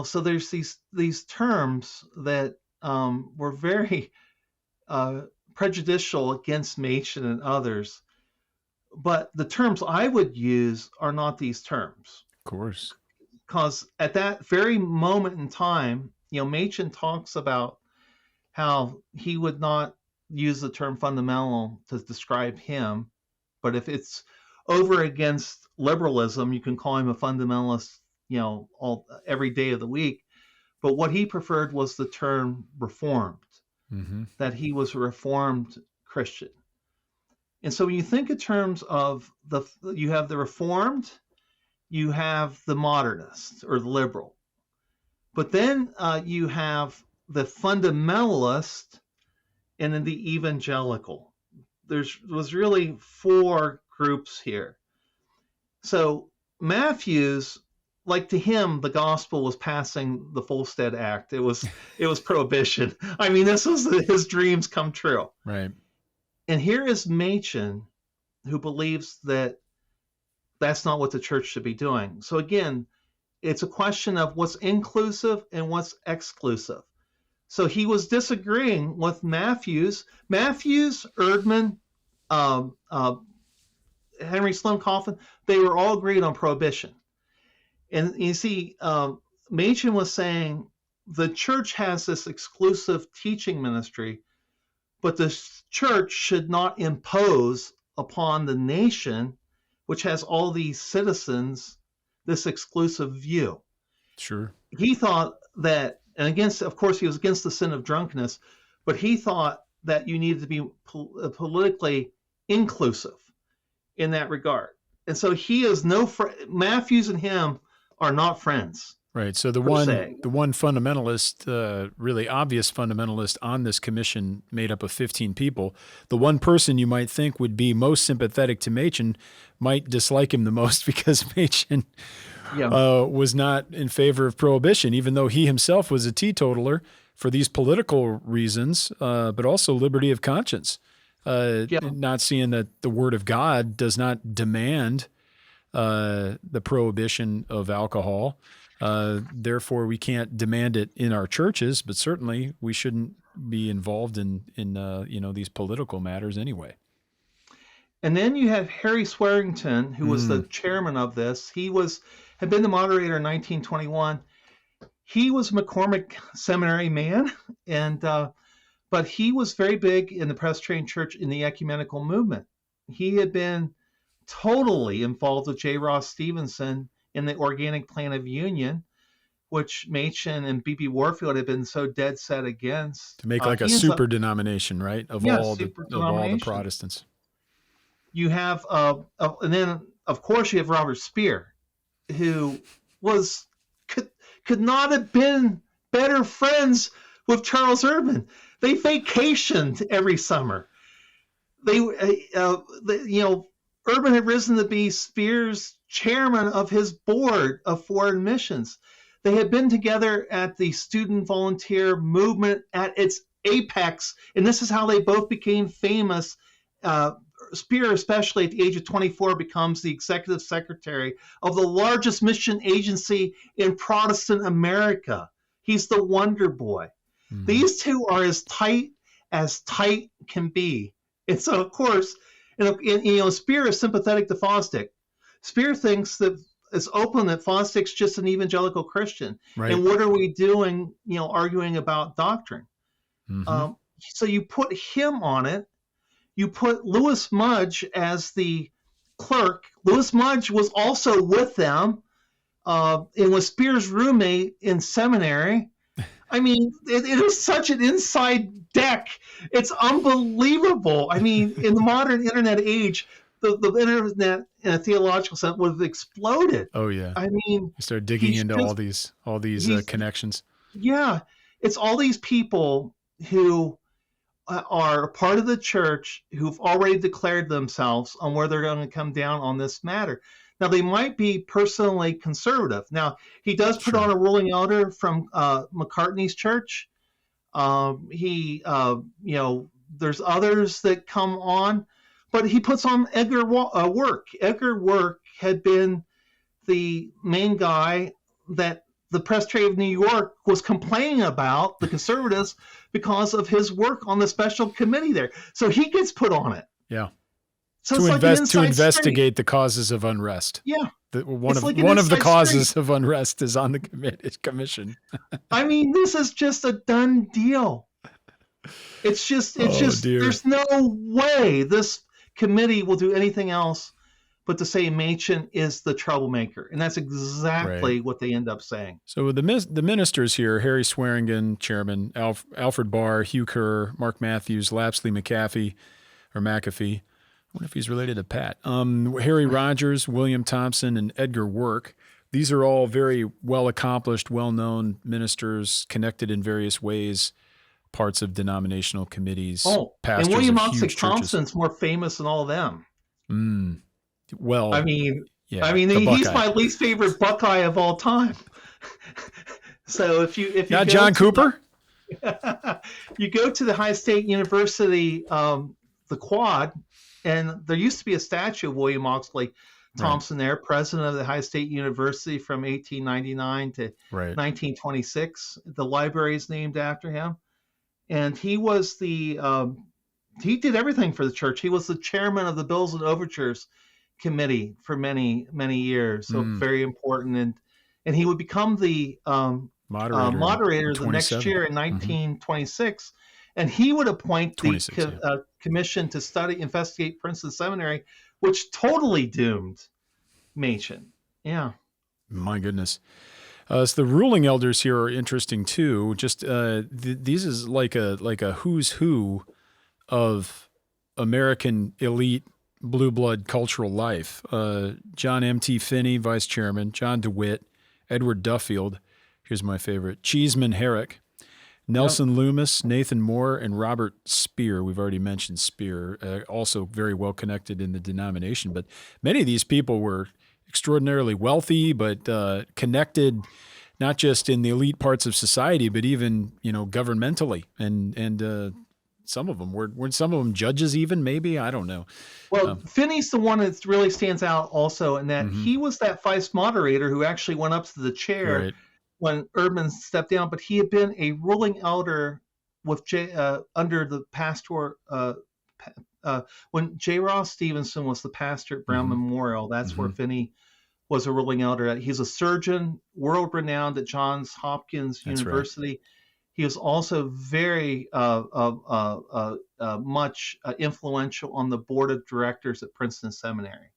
So there's these terms that were very prejudicial against Machen and others. But the terms I would use are not these terms. Of course. Because at that very moment in time, Machen talks about how he would not use the term fundamental to describe him. But if it's over against liberalism, you can call him a fundamentalist, every day of the week. But what he preferred was the term reformed, that he was a reformed Christian. And so when you think in terms of you have the reformed, you have the modernist or the liberal, but then you have the fundamentalist and then the evangelical. Was really four groups here. So Matthews, like to him, the gospel was passing the Volstead Act. It was prohibition. I mean, this was his dreams come true. Right. And here is Machen, who believes that that's not what the church should be doing. So again, it's a question of what's inclusive and what's exclusive. So he was disagreeing with Matthews, Erdman, Henry Slim Coffin. They were all agreed on prohibition. And you see, Machen was saying the church has this exclusive teaching ministry, but the church should not impose upon the nation, which has all these citizens, this exclusive view. Sure. He thought that, and of course, he was against the sin of drunkenness, but he thought that you needed to be politically inclusive in that regard. And so he is Matthews and him are not friends. Right. So the one fundamentalist, really obvious fundamentalist on this commission made up of 15 people, the one person you might think would be most sympathetic to Machen might dislike him the most because Machen Yeah. was not in favor of prohibition, even though he himself was a teetotaler for these political reasons, but also liberty of conscience. Yeah. Not seeing that the Word of God does not demand the prohibition of alcohol. Therefore, we can't demand it in our churches, but certainly we shouldn't be involved in these political matters anyway. And then you have Harry Swearington, who was the chairman of this. He had been the moderator in 1921. He was a McCormick Seminary man, and but he was very big in the Presbyterian Church in the ecumenical movement. He had been totally involved with J. Ross Stevenson in the Organic Plan of Union, which Machen and B.B. Warfield had been so dead set against. To make like a super denomination, right? Of all the Protestants. You have, and then of course you have Robert Speer, who could not have been better friends with Charles Erdman. They vacationed every summer. Erdman had risen to be Speer's chairman of his board of foreign missions. They had been together at the student volunteer movement at its apex, and this is how they both became famous. Speer, especially at the age of 24, becomes the executive secretary of the largest mission agency in Protestant America. He's the wonder boy. Mm-hmm. These two are as tight can be. And so, of course, Speer is sympathetic to Fosdick. Speer thinks that it's open that Fosdick's just an evangelical Christian. Right. And what are we doing, arguing about doctrine? Mm-hmm. So you put him on it. You put Lewis Mudge as the clerk. Lewis Mudge was also with them and was Speer's roommate in seminary. I mean, it is such an inside deck. It's unbelievable. I mean, in the modern internet age, the internet in a theological sense would have exploded. Oh yeah. I mean, you start digging into all these connections. Yeah, it's all these people who are a part of the church who've already declared themselves on where they're going to come down on this matter. Now, they might be personally conservative. Now, he does put on a ruling elder from McCartney's church. There's others that come on, but he puts on Edgar Work. Edgar Work had been the main guy that the Presbyterian of New York was complaining about, the conservatives, because of his work on the special committee there. So he gets put on it. Yeah. So to investigate the causes of unrest. Yeah. One of the causes of unrest is on the commission. I mean, this is just a done deal. It's just there's no way this committee will do anything else but to say Machen is the troublemaker. And that's exactly what they end up saying. So the ministers here, Harry Swearingen, chairman, Alfred Barr, Hugh Kerr, Mark Matthews, Lapsley McAfee. I wonder if he's related to Pat. Harry Rogers, William Thompson, and Edgar Work. These are all very well-accomplished, well-known ministers connected in various ways, parts of denominational committees, pastors and William of huge Thompson's more famous than all of them. Well, he's my least favorite Buckeye of all time. So if you not John Cooper, you go to the High State University, the Quad, and there used to be a statue of William Oxley Thompson there, president of the High State University from 1899 to 1926. The library is named after him, and he was he did everything for the church. He was the chairman of the Bills and Overtures committee for many years, so very important, and he would become the moderator the next year in 1926, and he would appoint the commission to investigate Princeton Seminary, which totally doomed Machen. Yeah, my goodness. So the ruling elders here are interesting too. Just these is like a who's who of American elite blue blood cultural life. John M.T. Finney, vice chairman, John DeWitt, Edward Duffield, here's my favorite, Cheeseman Herrick, Nelson Loomis, Nathan Moore, and Robert Speer. We've already mentioned Speer, also very well connected in the denomination, but many of these people were extraordinarily wealthy, but connected not just in the elite parts of society, but even, governmentally. And some of them weren't some of them judges even, maybe? I don't know. Well, Finney's the one that really stands out also in that he was that vice moderator who actually went up to the chair Right. when Erdman stepped down, but he had been a ruling elder with under the pastor when J. Ross Stevenson was the pastor at Brown Memorial. That's where Finney was a ruling elder. He's a surgeon, world renowned at Johns Hopkins University. Right. He was also very much influential on the board of directors at Princeton Seminary.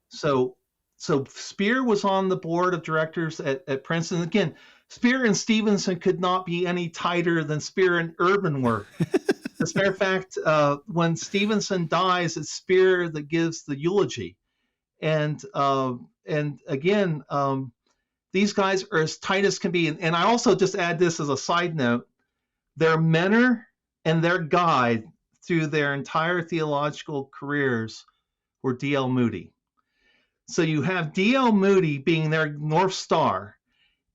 So Speer was on the board of directors at Princeton. Again, Speer and Stevenson could not be any tighter than Speer and Erdman were. As a matter of fact, when Stevenson dies, it's Speer that gives the eulogy. And again, these guys are as tight as can be. And I also just add this as a side note. Their mentor and their guide through their entire theological careers were D.L. Moody. So you have D.L. Moody being their North Star,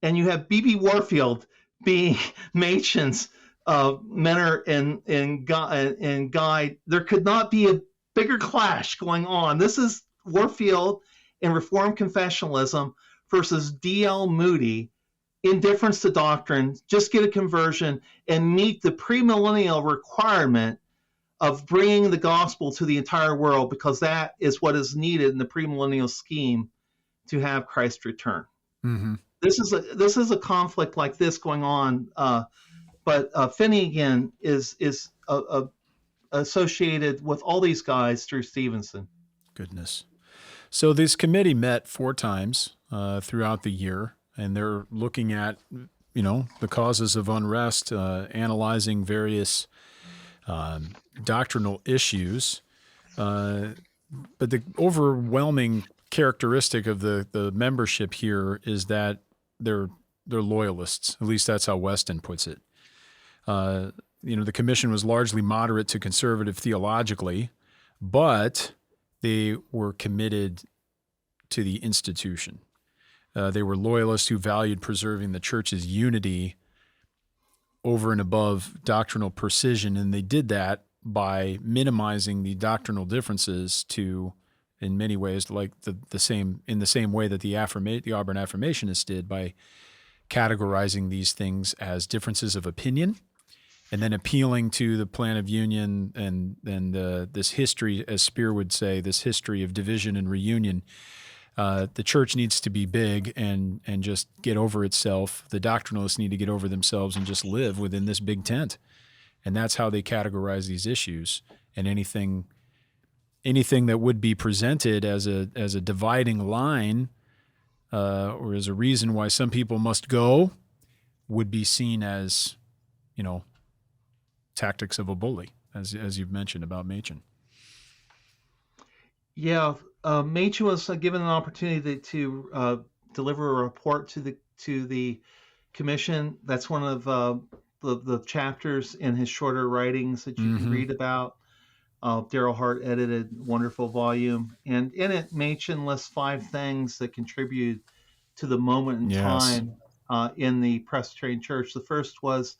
and you have B.B. Warfield being Machen's mentor and guide. There could not be a bigger clash going on. This is Warfield in Reformed confessionalism versus D.L. Moody, indifference to doctrine, just get a conversion and meet the premillennial requirement of bringing the gospel to the entire world, because that is what is needed in the premillennial scheme to have Christ return. This is a conflict like this going on, but Finney again is associated with all these guys through Stevenson. Goodness. So this committee met 4 times throughout the year, and they're looking at, the causes of unrest, analyzing various doctrinal issues. But the overwhelming characteristic of the membership here is that they're loyalists. At least that's how Weston puts it. The commission was largely moderate to conservative theologically, but they were committed to the institution. They were loyalists who valued preserving the church's unity over and above doctrinal precision, and they did that by minimizing the doctrinal differences to, in many ways, like the same way that the Auburn Affirmationists did, by categorizing these things as differences of opinion, and then appealing to the plan of union and this history, as Speer would say, this history of division and reunion. The church needs to be big and just get over itself. The doctrinalists need to get over themselves and just live within this big tent. And that's how they categorize these issues. And anything that would be presented as a dividing line or as a reason why some people must go would be seen as, tactics of a bully, as you've mentioned about Machen. Yeah, Machen was given an opportunity to deliver a report to the commission. That's one of the chapters in his shorter writings that you can read about. Daryl Hart edited wonderful volume, and in it, Machen lists 5 things that contribute to the moment in time in the Presbyterian Church. The first was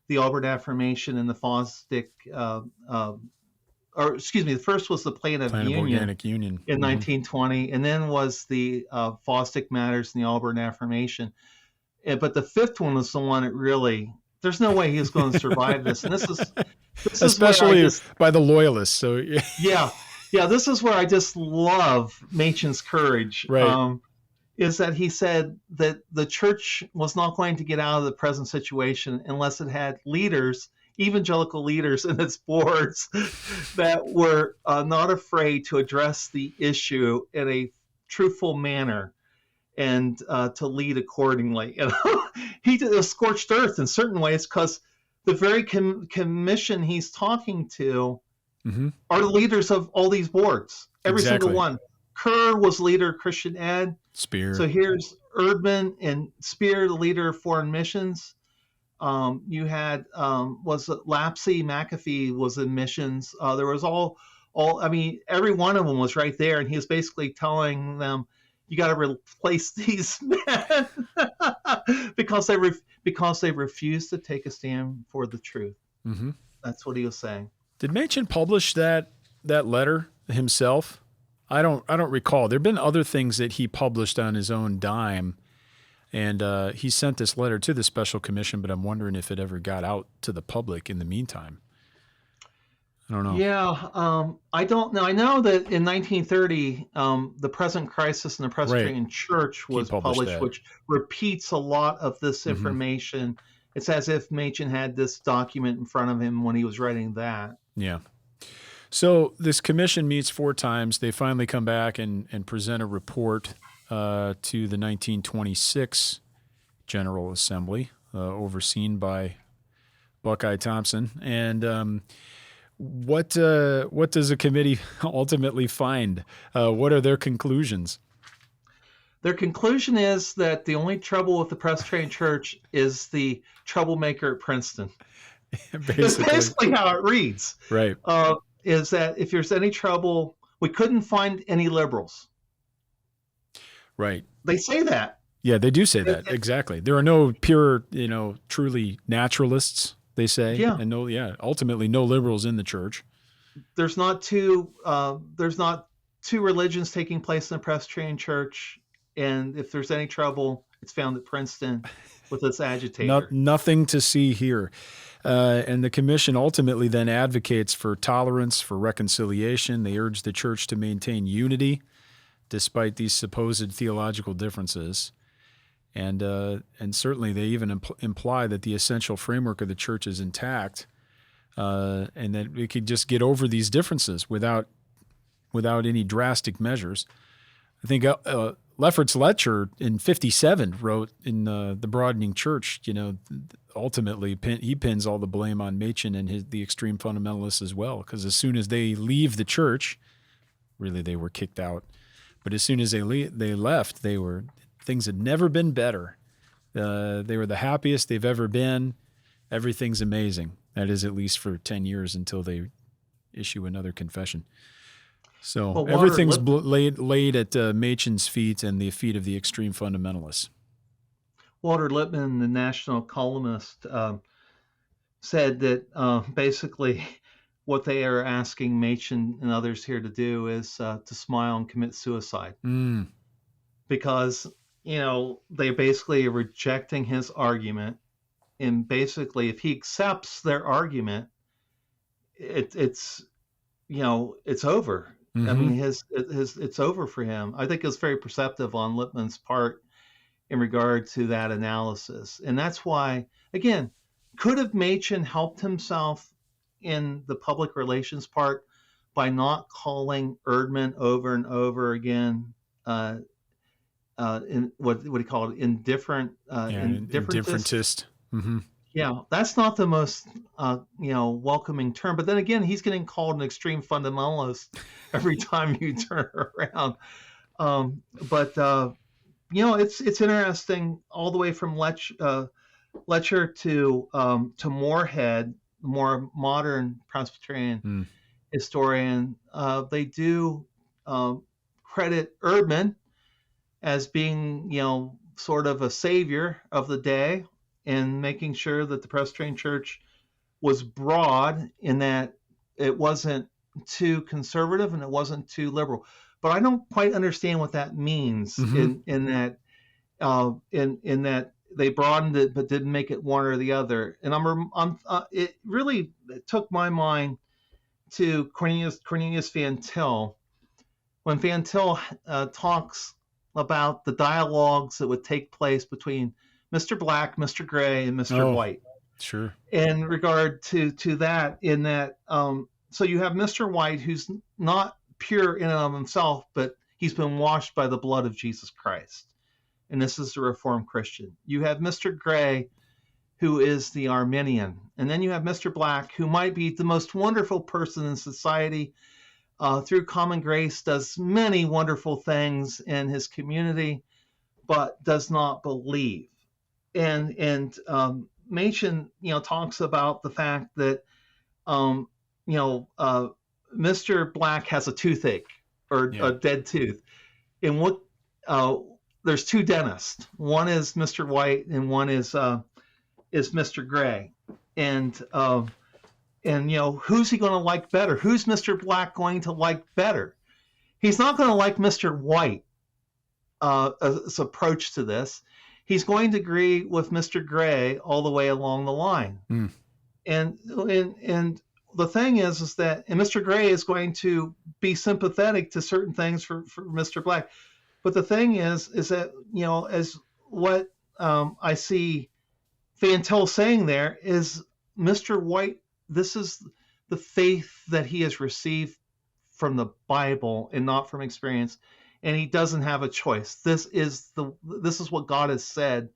the Auburn Affirmation and the Fosdick. The first was the Plan of Organic Union in 1920, and then was the Fosdick Matters and the Auburn Affirmation. But the 5th one was the one that really, there's no way he's going to survive this. And this is especially by the loyalists. So yeah, this is where I just love Machen's courage. Right. Is that he said that the church was not going to get out of the present situation unless it had leaders, evangelical leaders in its boards, that were not afraid to address the issue in a truthful manner and to lead accordingly. He did a scorched earth in certain ways, because the very commission he's talking to are the leaders of all these boards, every single one. Kerr was leader of Christian Ed. Speer. So here's Erdman and Speer, the leader of foreign missions. You had was it Lapsey, McAfee was in missions. There was all. I mean, every one of them was right there, and he was basically telling them, you got to replace these men because they refuse to take a stand for the truth. Mm-hmm. That's what he was saying. Did Machen publish that letter himself? I don't recall. There've been other things that he published on his own dime, and he sent this letter to the Special Commission, but I'm wondering if it ever got out to the public in the meantime. I don't know. Yeah, I don't know. I know that in 1930, The Present Crisis in the Presbyterian Church was published, which repeats a lot of this information. It's as if Machen had this document in front of him when he was writing that. Yeah. So this commission meets 4 times. They finally come back and present a report to the 1926 General Assembly, overseen by Buckeye Thompson. And what does the committee ultimately find? What are their conclusions? Their conclusion is that the only trouble with the Presbyterian Church is the troublemaker at Princeton. It's basically how it reads. Right. Is that if there's any trouble, we couldn't find any liberals. Right. They say that. Yeah, they do say that. Exactly. There are no pure, truly naturalists, they say. Yeah. And ultimately no liberals in the church. There's not two religions taking place in the Presbyterian Church. And if there's any trouble, it's found at Princeton with its agitator. Nothing to see here. And the commission ultimately then advocates for tolerance, for reconciliation. They urge the church to maintain unity despite these supposed theological differences. And certainly they even imply that the essential framework of the church is intact, and that we could just get over these differences without any drastic measures. I think Lefferts Letcher in 1957 wrote in The Broadening Church, ultimately he pins all the blame on Machen and the extreme fundamentalists as well, because as soon as they leave the church, really they were kicked out, but as soon as they left, things had never been better. They were the happiest they've ever been. Everything's amazing. That is at least for 10 years until they issue another confession. So everything's laid at Machen's feet and the feet of the extreme fundamentalists. Walter Lippmann, the national columnist, said that basically what they are asking Machen and others here to do is to smile and commit suicide. Because, they basically are rejecting his argument. And basically, if he accepts their argument, it's over. Mm-hmm. I mean, it's over for him. I think it was very perceptive on Lippmann's part in regard to that analysis. And that's why, again, could have Machen helped himself in the public relations part by not calling Erdman over and over again in what do you call it? Indifferentist. Mm-hmm. Yeah, that's not the most welcoming term. But then again, he's getting called an extreme fundamentalist every time you turn around. It's interesting all the way from Letcher to Moorhead, more modern Presbyterian historian. They do credit Erdman as being sort of a savior of the day, and making sure that the Presbyterian Church was broad in that it wasn't too conservative and it wasn't too liberal. But I don't quite understand what that means in that they broadened it but didn't make it one or the other. And it really took my mind to Cornelius Van Til, when Van Til talks about the dialogues that would take place between Mr. Black, Mr. Gray, and Mr. White. Sure. In regard to that, in that, so you have Mr. White, who's not pure in and of himself, but he's been washed by the blood of Jesus Christ. And this is the Reformed Christian. You have Mr. Gray, who is the Arminian. And then you have Mr. Black, who might be the most wonderful person in society, through common grace, does many wonderful things in his community, but does not believe. And Machen, talks about the fact that, Mr. Black has a toothache or a dead tooth. And what uh, there's two dentists. One is Mr. White, and one is Mr. Gray. And who's he going to like better? Who's Mr. Black going to like better? He's not going to like Mr. White. His approach to this. He's going to agree with Mr. Gray all the way along the line. Mm. And the thing is that and Mr. Gray is going to be sympathetic to certain things for Mr. Black. But the thing is that, as what I see Van Til saying there is Mr. White, this is the faith that he has received from the Bible and not from experience. And he doesn't have a choice. This is what God has said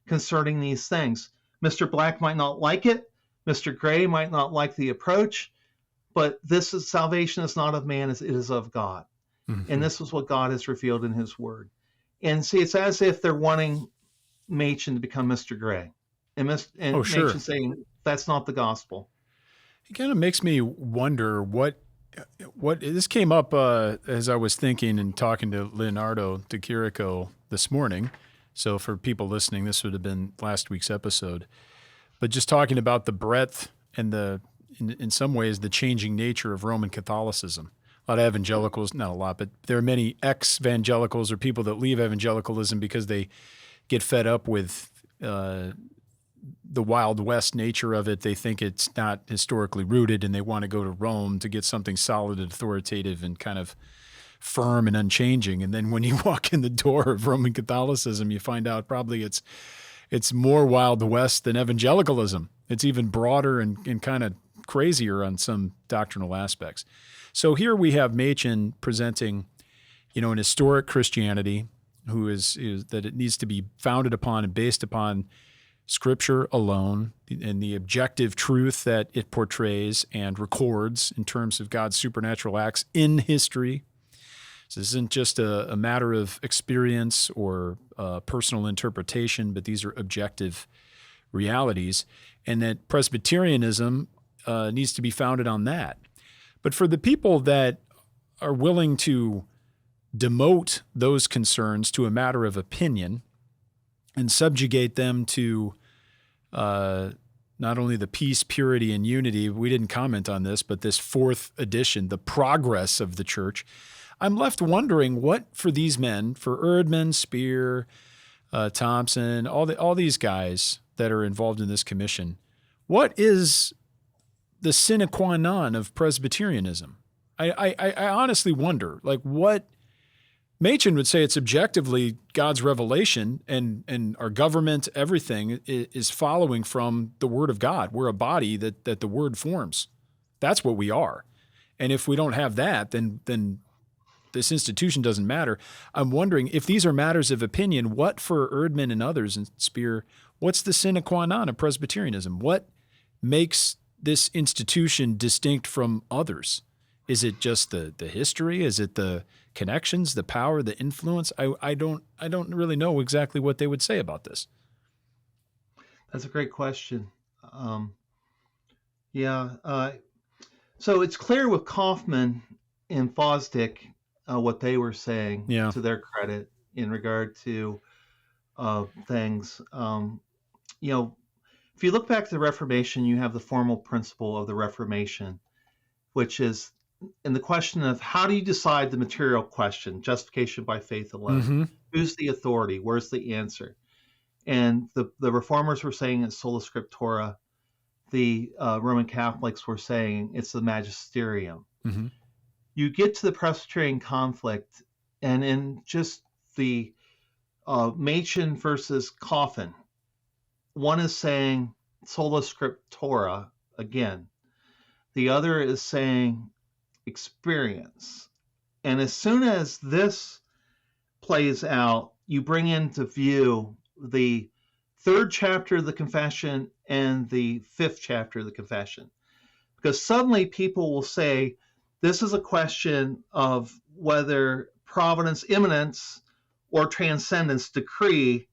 concerning these things. Mr. Black might not like it. Mr. Gray might not like the approach, but salvation is not of man, it is of God. Mm-hmm. And this is what God has revealed in his word. And see, it's as if they're wanting Machen to become Mr. Gray. And Machen saying that's not the gospel. It kind of makes me wonder what this came up as I was thinking and talking to Leonardo DeCirico this morning. So for people listening, this would have been last week's episode. But just talking about the breadth and in some ways, the changing nature of Roman Catholicism. A lot of evangelicals, not a lot, but there are many ex-evangelicals or people that leave evangelicalism because they get fed up with the Wild West nature of it. They think it's not historically rooted and they want to go to Rome to get something solid and authoritative and kind of firm and unchanging. And then when you walk in the door of Roman Catholicism, you find out probably it's more Wild West than evangelicalism. It's even broader and kind of crazier on some doctrinal aspects. So here we have Machen presenting, an historic Christianity who is that it needs to be founded upon and based upon Scripture alone and the objective truth that it portrays and records in terms of God's supernatural acts in history. So this isn't just a matter of experience or personal interpretation, but these are objective realities, and that Presbyterianism needs to be founded on that. But for the people that are willing to demote those concerns to a matter of opinion and subjugate them to not only the peace, purity, and unity, we didn't comment on this, but this fourth edition, the progress of the church, I'm left wondering what for these men, for Erdman, Speer, Thompson, all these guys that are involved in this commission, what is the sine qua non of Presbyterianism? I honestly wonder, what Machen would say it's objectively God's revelation and our government, everything is following from the Word of God. We're a body that the Word forms. That's what we are. And if we don't have that, then this institution doesn't matter. I'm wondering if these are matters of opinion, what for Erdman and others and Speer, what's the sine qua non of Presbyterianism? What makes this institution distinct from others? Is it just the history? Is it the connections, the power, the influence? I don't really know exactly what they would say about this. That's a great question. So it's clear with Kaufman and Fosdick what they were saying, to their credit, in regard to things. If you look back to the Reformation, you have the formal principle of the Reformation, which is in the question of how do you decide the material question, justification by faith alone? Mm-hmm. Who's the authority? Where's the answer? And the Reformers were saying it's sola scriptura. The Roman Catholics were saying it's the magisterium. Mm-hmm. You get to the Presbyterian conflict, and in just the Machen versus Coffin, one is saying sola scriptura again. The other is saying experience. And as soon as this plays out, you bring into view the third chapter of the confession and the fifth chapter of the confession. Because suddenly people will say, this is a question of whether providence, immanence, or transcendence, decree.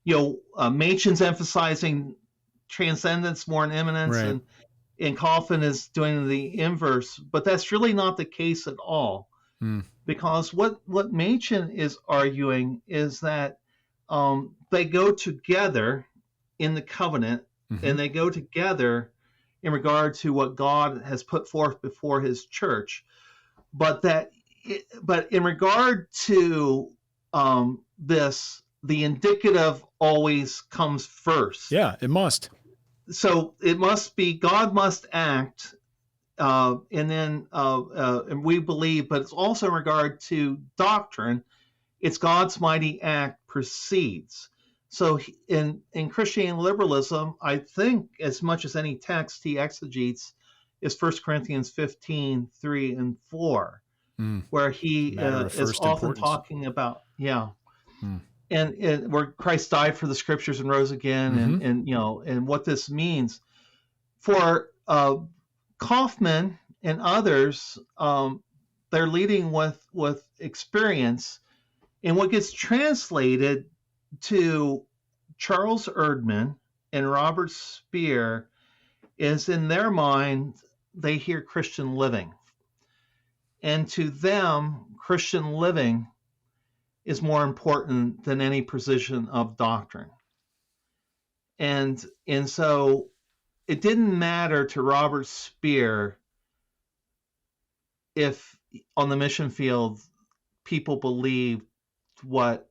Machen's emphasizing transcendence more than immanence, right, and Coffin is doing the inverse, but that's really not the case at all. because what Machen is arguing is that they go together in the covenant, and they go together in regard to what God has put forth before His church, but in regard to this, the indicative always comes first. Yeah, it must. So it must be God must act, and then and we believe, but it's also in regard to doctrine. It's God's mighty act proceeds. So in Christian liberalism, I think as much as any text he exegetes is 1 Corinthians 15, 3 and 4, where he is often talking about, and where Christ died for the scriptures and rose again, and what this means. For Kaufman and others, they're leading with experience, and what gets translated to Charles Erdman and Robert Speer is, in their mind, they hear Christian living. And to them, Christian living is more important than any precision of doctrine. And so it didn't matter to Robert Speer if on the mission field people believed what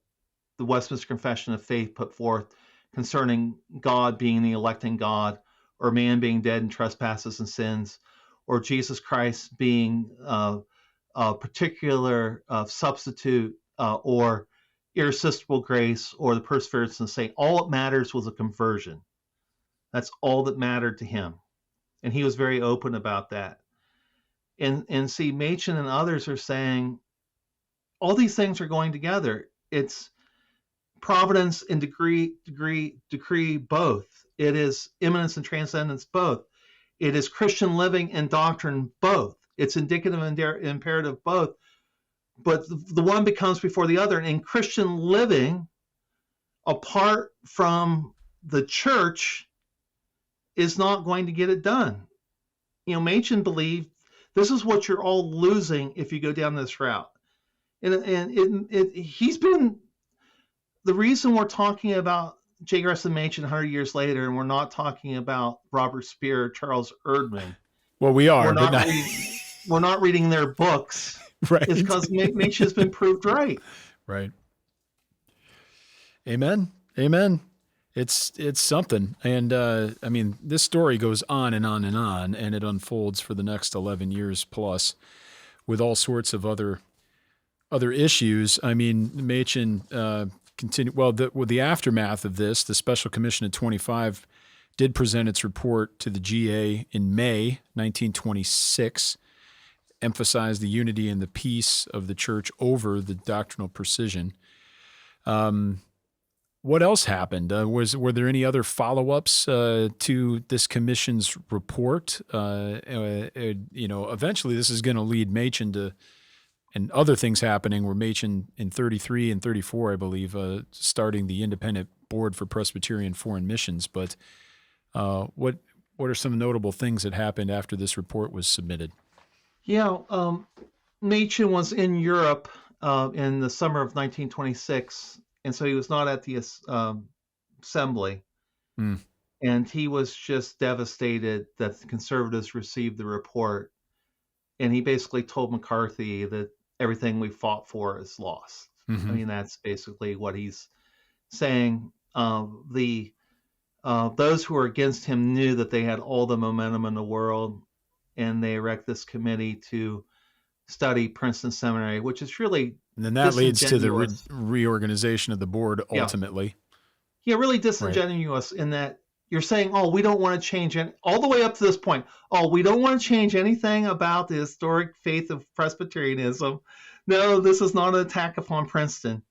the Westminster Confession of Faith put forth concerning God being the electing God, or man being dead in trespasses and sins, or Jesus Christ being a particular substitute, or irresistible grace, or the perseverance of the saint. All that matters was a conversion. That's all that mattered to him. And he was very open about that. And see, Machen and others are saying all these things are going together. It's providence and decree both. It is immanence and transcendence both. It is Christian living and doctrine both. It's indicative and imperative both. But the one becomes before the other. And in Christian living, apart from the church, is not going to get it done. Machen believed this is what you're all losing if you go down this route. And he's been the reason we're talking about J. Gresham Machen 100 years later, and we're not talking about Robert Speer or Charles Erdman. Well, we are. We're not reading their books. Right. It's because Machen has been proved right. Right. Amen. Amen. It's something. And I mean, this story goes on and on and on, and it unfolds for the next 11 years plus with all sorts of other issues. I mean, Machen continued. Well, with the aftermath of this, the Special Commission of 25 did present its report to the GA in May 1926, emphasized the unity and the peace of the church over the doctrinal precision. What else happened? Were there any other follow-ups to this commission's report? Eventually this is going to lead Machen to, and other things happening where Machen in 33 and 34, I believe, starting the Independent Board for Presbyterian Foreign Missions. But what are some notable things that happened after this report was submitted? Yeah, Machen was in Europe in the summer of 1926, and so he was not at the assembly. And he was just devastated that the conservatives received the report. And he basically told McCarthy that everything we fought for is lost. I mean, that's basically what he's saying. Those who were against him knew that they had all the momentum in the world, and they erect this committee to study Princeton Seminary, which is really and then that leads to the reorganization of the board ultimately. Yeah, really disingenuous in that you're saying, oh, we don't want to change it all the way up to this point. Oh, we don't want to change anything about the historic faith of Presbyterianism. No, this is not an attack upon Princeton.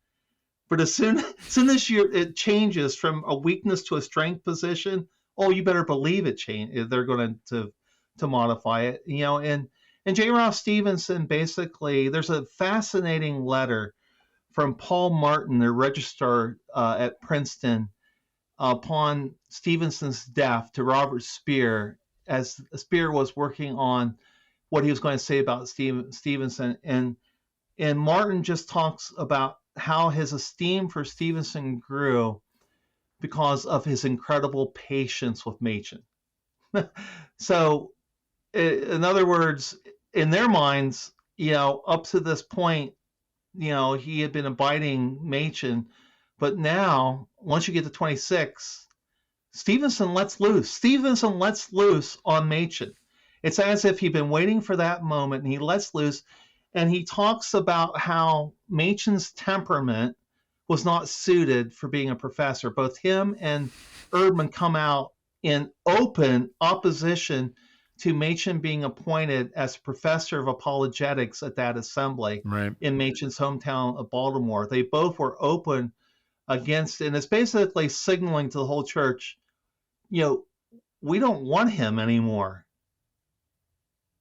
But as soon as it changes from a weakness to a strength position, oh, you better believe it change. They're going to modify it, And J. Ralph Stevenson, basically, there's a fascinating letter from Paul Martin, the registrar at Princeton, upon Stevenson's death to Robert Speer, as Speer was working on what he was going to say about Stevenson. And And Martin just talks about how his esteem for Stevenson grew because of his incredible patience with Machen. So, in other words, in their minds, up to this point, he had been abiding Machen, but now, once you get to 26, Stevenson lets loose. Stevenson lets loose on Machen. It's as if he'd been waiting for that moment, and he lets loose, and he talks about how Machen's temperament was not suited for being a professor. Both him and Erdman come out in open opposition to Machen being appointed as professor of apologetics at that assembly Right. in Machen's hometown of Baltimore. They both were open against, and it's basically signaling to the whole church, we don't want him anymore.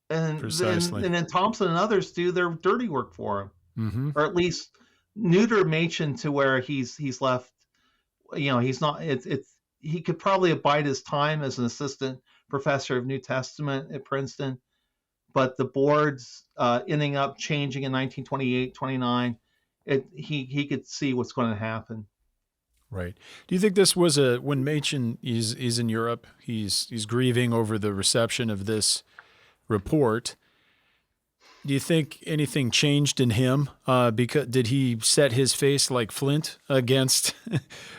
And Precisely. then Thompson and others do their dirty work for him, Mm-hmm. or at least neuter Machen to where he's left. He's not. He could probably abide his time as an assistant professor of New Testament at Princeton, but the boards ending up changing in 1928, 29. He could see what's going to happen. Right. Do you think this was when Machen is in Europe, he's grieving over the reception of this report? Do you think anything changed in him? Because did he set his face like flint against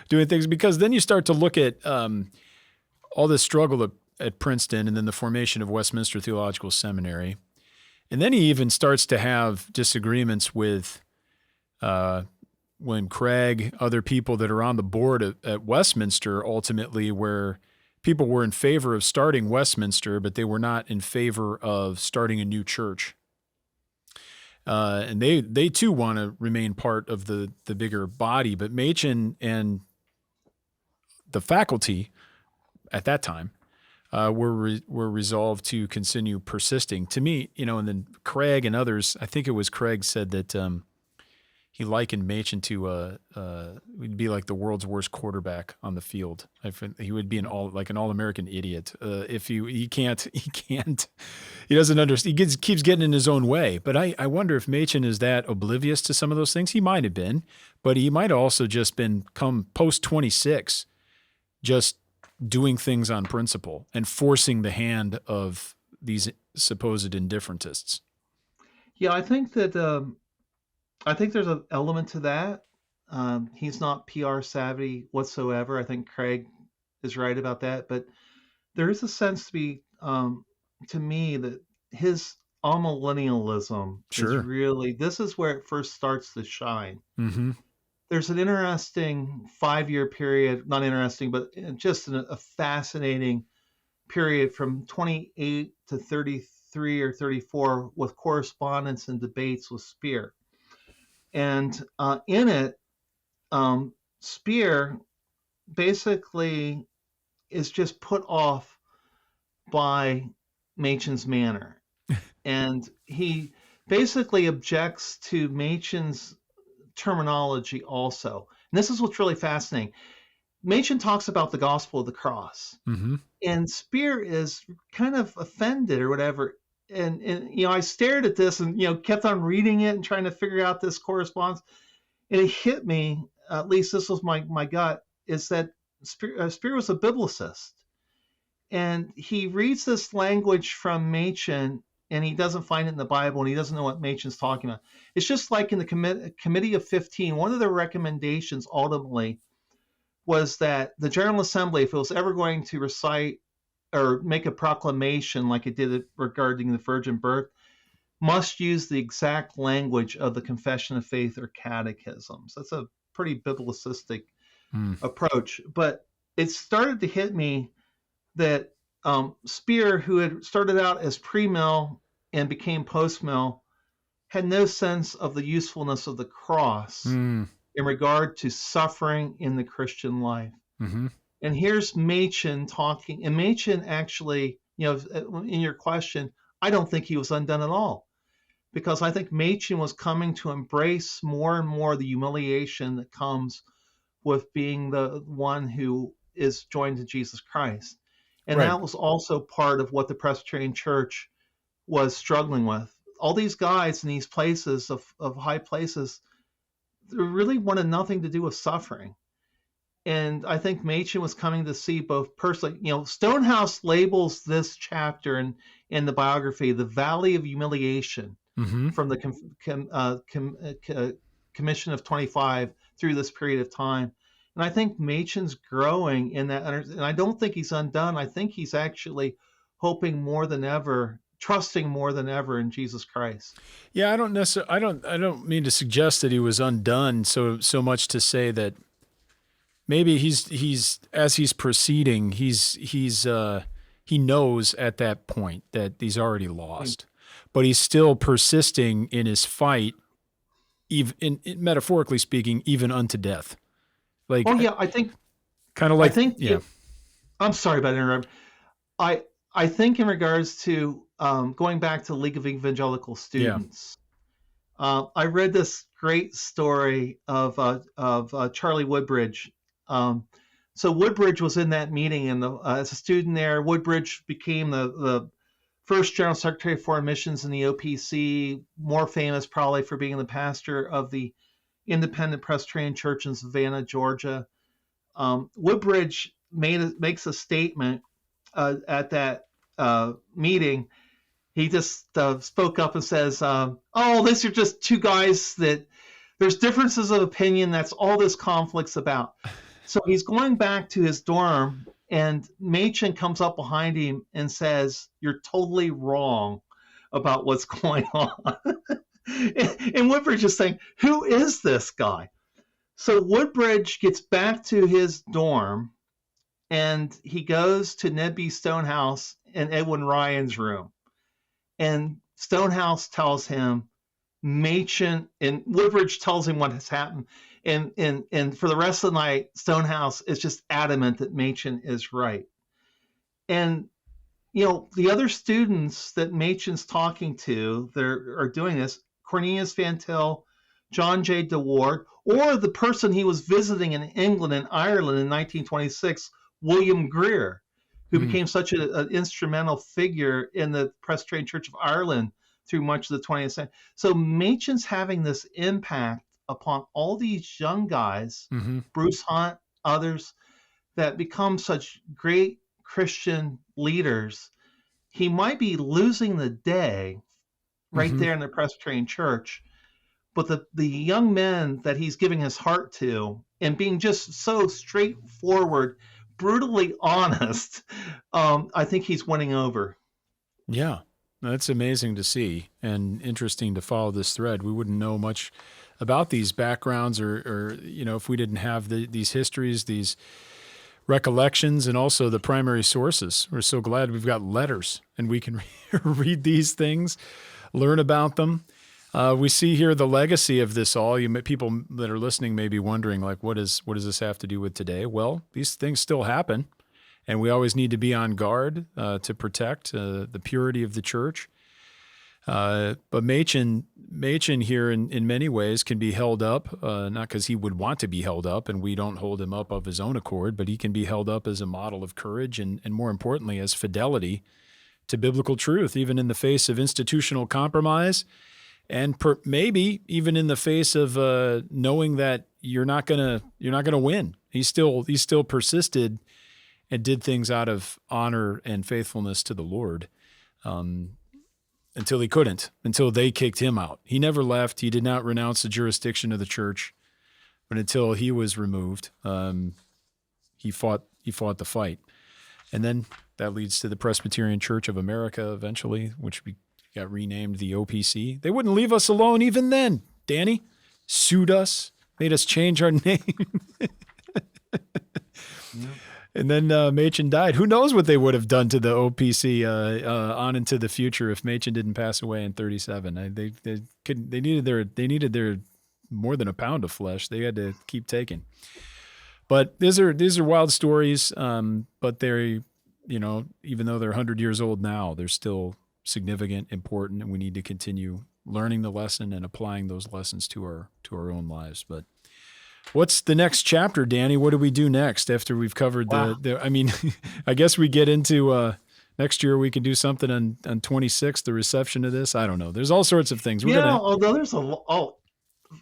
doing things? Because then you start to look at all this struggle at Princeton, and then the formation of Westminster Theological Seminary, and then he even starts to have disagreements with when Craig, other people that are on the board at Westminster, ultimately, where people were in favor of starting Westminster, but they were not in favor of starting a new church. And they too want to remain part of the bigger body. But Machen and the faculty at that time were resolved to continue persisting. To me, and then Craig and others, I think it was Craig said that he likened Machen to would be like the world's worst quarterback on the field. He would be an all-American idiot if he doesn't understand. He keeps getting in his own way. But I wonder if Machen is that oblivious to some of those things. He might have been, but he might have also just been come post 26, just doing things on principle and forcing the hand of these supposed indifferentists. Yeah, I think that. I think there's an element to that. He's not PR savvy whatsoever. I think Craig is right about that. But there is a sense to me, that his amillennialism is really, this is where it first starts to shine. Mm-hmm. There's an interesting 5-year period, not interesting, but just a fascinating period from 28 to 33 or 34 with correspondence and debates with Speer. And in it, Speer basically is just put off by Machen's manner. And he basically objects to Machen's terminology also. And this is what's really fascinating. Machen talks about the gospel of the cross. Mm-hmm. And Speer is kind of offended or whatever. And I stared at this and kept on reading it and trying to figure out this correspondence, and it hit me. At least this was my gut, is that Speer was a biblicist, and he reads this language from Machen, and he doesn't find it in the Bible, and he doesn't know what Machen's talking about. It's just like in the Committee of 15. One of the recommendations ultimately was that the General Assembly, if it was ever going to recite or make a proclamation like it did regarding the virgin birth, must use the exact language of the Confession of Faith or catechisms. That's a pretty biblicistic approach. But it started to hit me that Speer, who had started out as pre-mill and became post-mill, had no sense of the usefulness of the cross in regard to suffering in the Christian life. Mm-hmm. And here's Machen talking, and Machen actually, in your question, I don't think he was undone at all, because I think Machen was coming to embrace more and more the humiliation that comes with being the one who is joined to Jesus Christ. And that was also part of what the Presbyterian Church was struggling with. all these guys in these places of high places, they really wanted nothing to do with suffering. And I think Machen was coming to see both personally. Stonehouse labels this chapter in the biography the Valley of Humiliation, from the Commission of 25 through this period of time. And I think Machen's growing in that, and I don't think he's undone. I think he's actually hoping more than ever, trusting more than ever in Jesus Christ. Yeah, I don't mean to suggest that he was undone so much to say that maybe he's as he's proceeding, he knows at that point that he's already lost, but he's still persisting in his fight, even metaphorically speaking, even unto death. Like, I think kind of like, I'm sorry about interrupting. I think in regards to going back to the League of Evangelical Students, I read this great story of Charlie Woodbridge. So Woodbridge was in that meeting, and as a student there, Woodbridge became the first General Secretary of Foreign Missions in the OPC, more famous probably for being the pastor of the Independent Presbyterian Church in Savannah, Georgia. Woodbridge makes a statement at that meeting. He just spoke up and says, these are just two guys that there's differences of opinion. That's all this conflict's about. So he's going back to his dorm, and Machen comes up behind him and says, "You're totally wrong about what's going on." And Woodbridge is saying, "Who is this guy?" So Woodbridge gets back to his dorm, and he goes to Ned B. Stonehouse in Edwin Ryan's room. And Stonehouse tells him, Machen, and Woodbridge tells him what has happened. And for the rest of the night, Stonehouse is just adamant that Machen is right. And, the other students that Machen's talking to, they are doing this, Cornelius Van Til, John J. DeWard, or the person he was visiting in England and Ireland in 1926, William Greer, who became such an instrumental figure in the Presbyterian Church of Ireland through much of the 20th century. So Machen's having this impact upon all these young guys, Bruce Hunt, others, that become such great Christian leaders. He might be losing the day right there in the Presbyterian Church, but the young men that he's giving his heart to and being just so straightforward, brutally honest, I think he's winning over. Yeah, that's amazing to see and interesting to follow this thread. We wouldn't know much about these backgrounds or if we didn't have these histories, these recollections, and also the primary sources. We're so glad we've got letters and we can read these things, learn about them. We see here the legacy of this all. People that are listening may be wondering, like, what does this have to do with today? Well, these things still happen, and we always need to be on guard to protect the purity of the church. But Machen here in many ways can be held up, not because he would want to be held up, and we don't hold him up of his own accord, but he can be held up as a model of courage and more importantly, as fidelity to biblical truth, even in the face of institutional compromise. And maybe even in the face of knowing that you're not gonna win, he still persisted and did things out of honor and faithfulness to the Lord until he couldn't, until they kicked him out. He never left. He did not renounce the jurisdiction of the church, but until he was removed, he fought the fight, and then that leads to the Presbyterian Church of America eventually, which got renamed the OPC. They wouldn't leave us alone even then, Danny. Sued us, made us change our name. And then Machen died. Who knows what they would have done to the OPC on into the future if Machen didn't pass away in 1937. They needed their more than a pound of flesh. They had to keep taking. But these are wild stories. But they're, even though they're 100 years old now, they're still significant, important, and we need to continue learning the lesson and applying those lessons to our own lives. But what's the next chapter, Danny? What do we do next after we've covered I guess we get into Next year we can do something on 26th, the reception of this. I don't know. There's all sorts of things. Although there's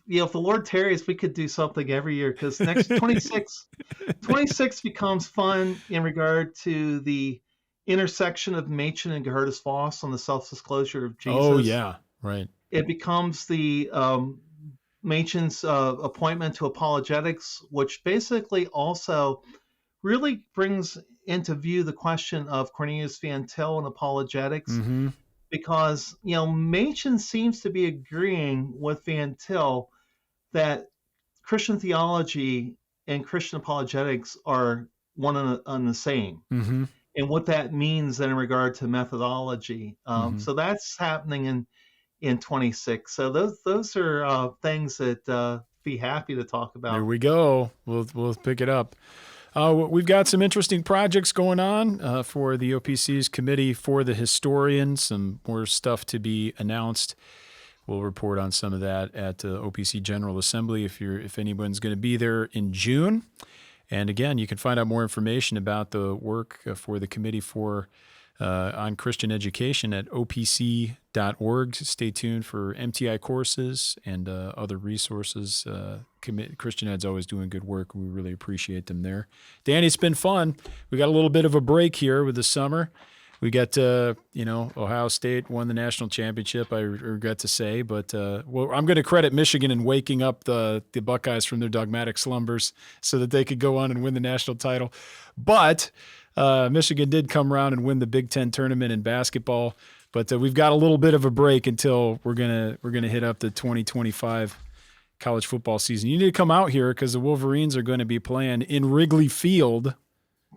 if the Lord tarries, we could do something every year, because next 26 becomes fun in regard to the intersection of Machen and Gerhardus Voss on the self-disclosure of Jesus. Oh, yeah, right. It becomes the Machen's appointment to apologetics, which basically also really brings into view the question of Cornelius Van Til and apologetics, because Machen seems to be agreeing with Van Til that Christian theology and Christian apologetics are one and the same, and what that means then in regard to methodology. So that's happening in 26. So those are things that be happy to talk about. There we go. We'll pick it up. We've got some interesting projects going on for the OPC's Committee for the Historian. Some more stuff to be announced. We'll report on some of that at OPC General Assembly if anyone's going to be there in June. And again, you can find out more information about the work for the Committee on Christian Education at opc.org. Stay tuned for MTI courses and other resources. Christian Ed's always doing good work. We really appreciate them there. Danny, it's been fun. We got a little bit of a break here with the summer. We got, Ohio State won the national championship, I regret to say. But I'm going to credit Michigan in waking up the Buckeyes from their dogmatic slumbers so that they could go on and win the national title. But Michigan did come around and win the Big Ten tournament in basketball. But we've got a little bit of a break until we're gonna hit up the 2025 college football season. You need to come out here because the Wolverines are going to be playing in Wrigley Field.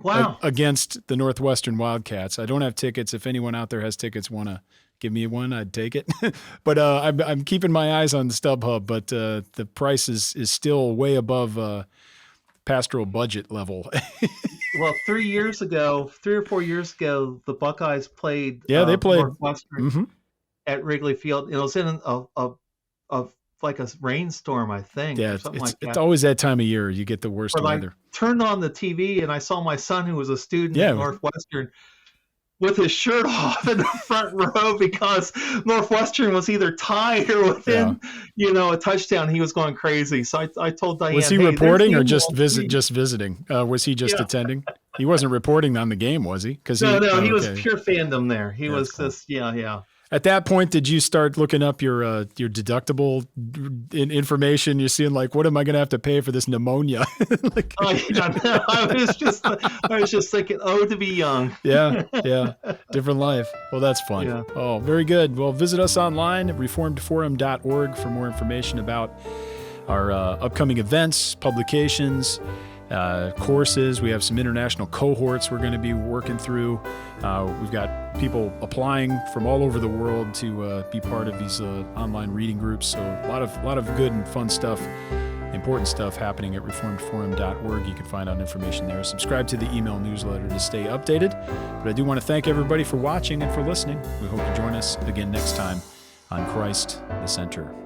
Wow. Against the Northwestern Wildcats. I don't have tickets. If anyone out there has tickets, want to give me one, I'd take it. But I'm keeping my eyes on the StubHub, but the price is still way above pastoral budget level. Well, 3 or 4 years ago, the Buckeyes played. They played Northwestern at Wrigley Field. It was in like a rainstorm, I think. Yeah, it's always that time of year you get the worst weather. I turned on the TV and I saw my son, who was a student at Northwestern, with his shirt off in the front row because Northwestern was either tied or within, a touchdown. He was going crazy. So I told Diane, was he reporting or just visiting? Was he just attending? He wasn't reporting on the game, was he? No, he was pure fandom there. He was cool. Just At that point, did you start looking up your deductible information? You're seeing like, what am I going to have to pay for this pneumonia? I was just thinking, to be young. Yeah, different life. Well, that's fun. Yeah. Oh, very good. Well, visit us online at reformedforum.org for more information about our upcoming events, publications, courses. We have some international cohorts we're going to be working through. We've got people applying from all over the world to be part of these online reading groups. So a lot of good and fun stuff, important stuff happening at reformedforum.org. You can find out information there. Subscribe to the email newsletter to stay updated. But I do want to thank everybody for watching and for listening. We hope you join us again next time on Christ the Center.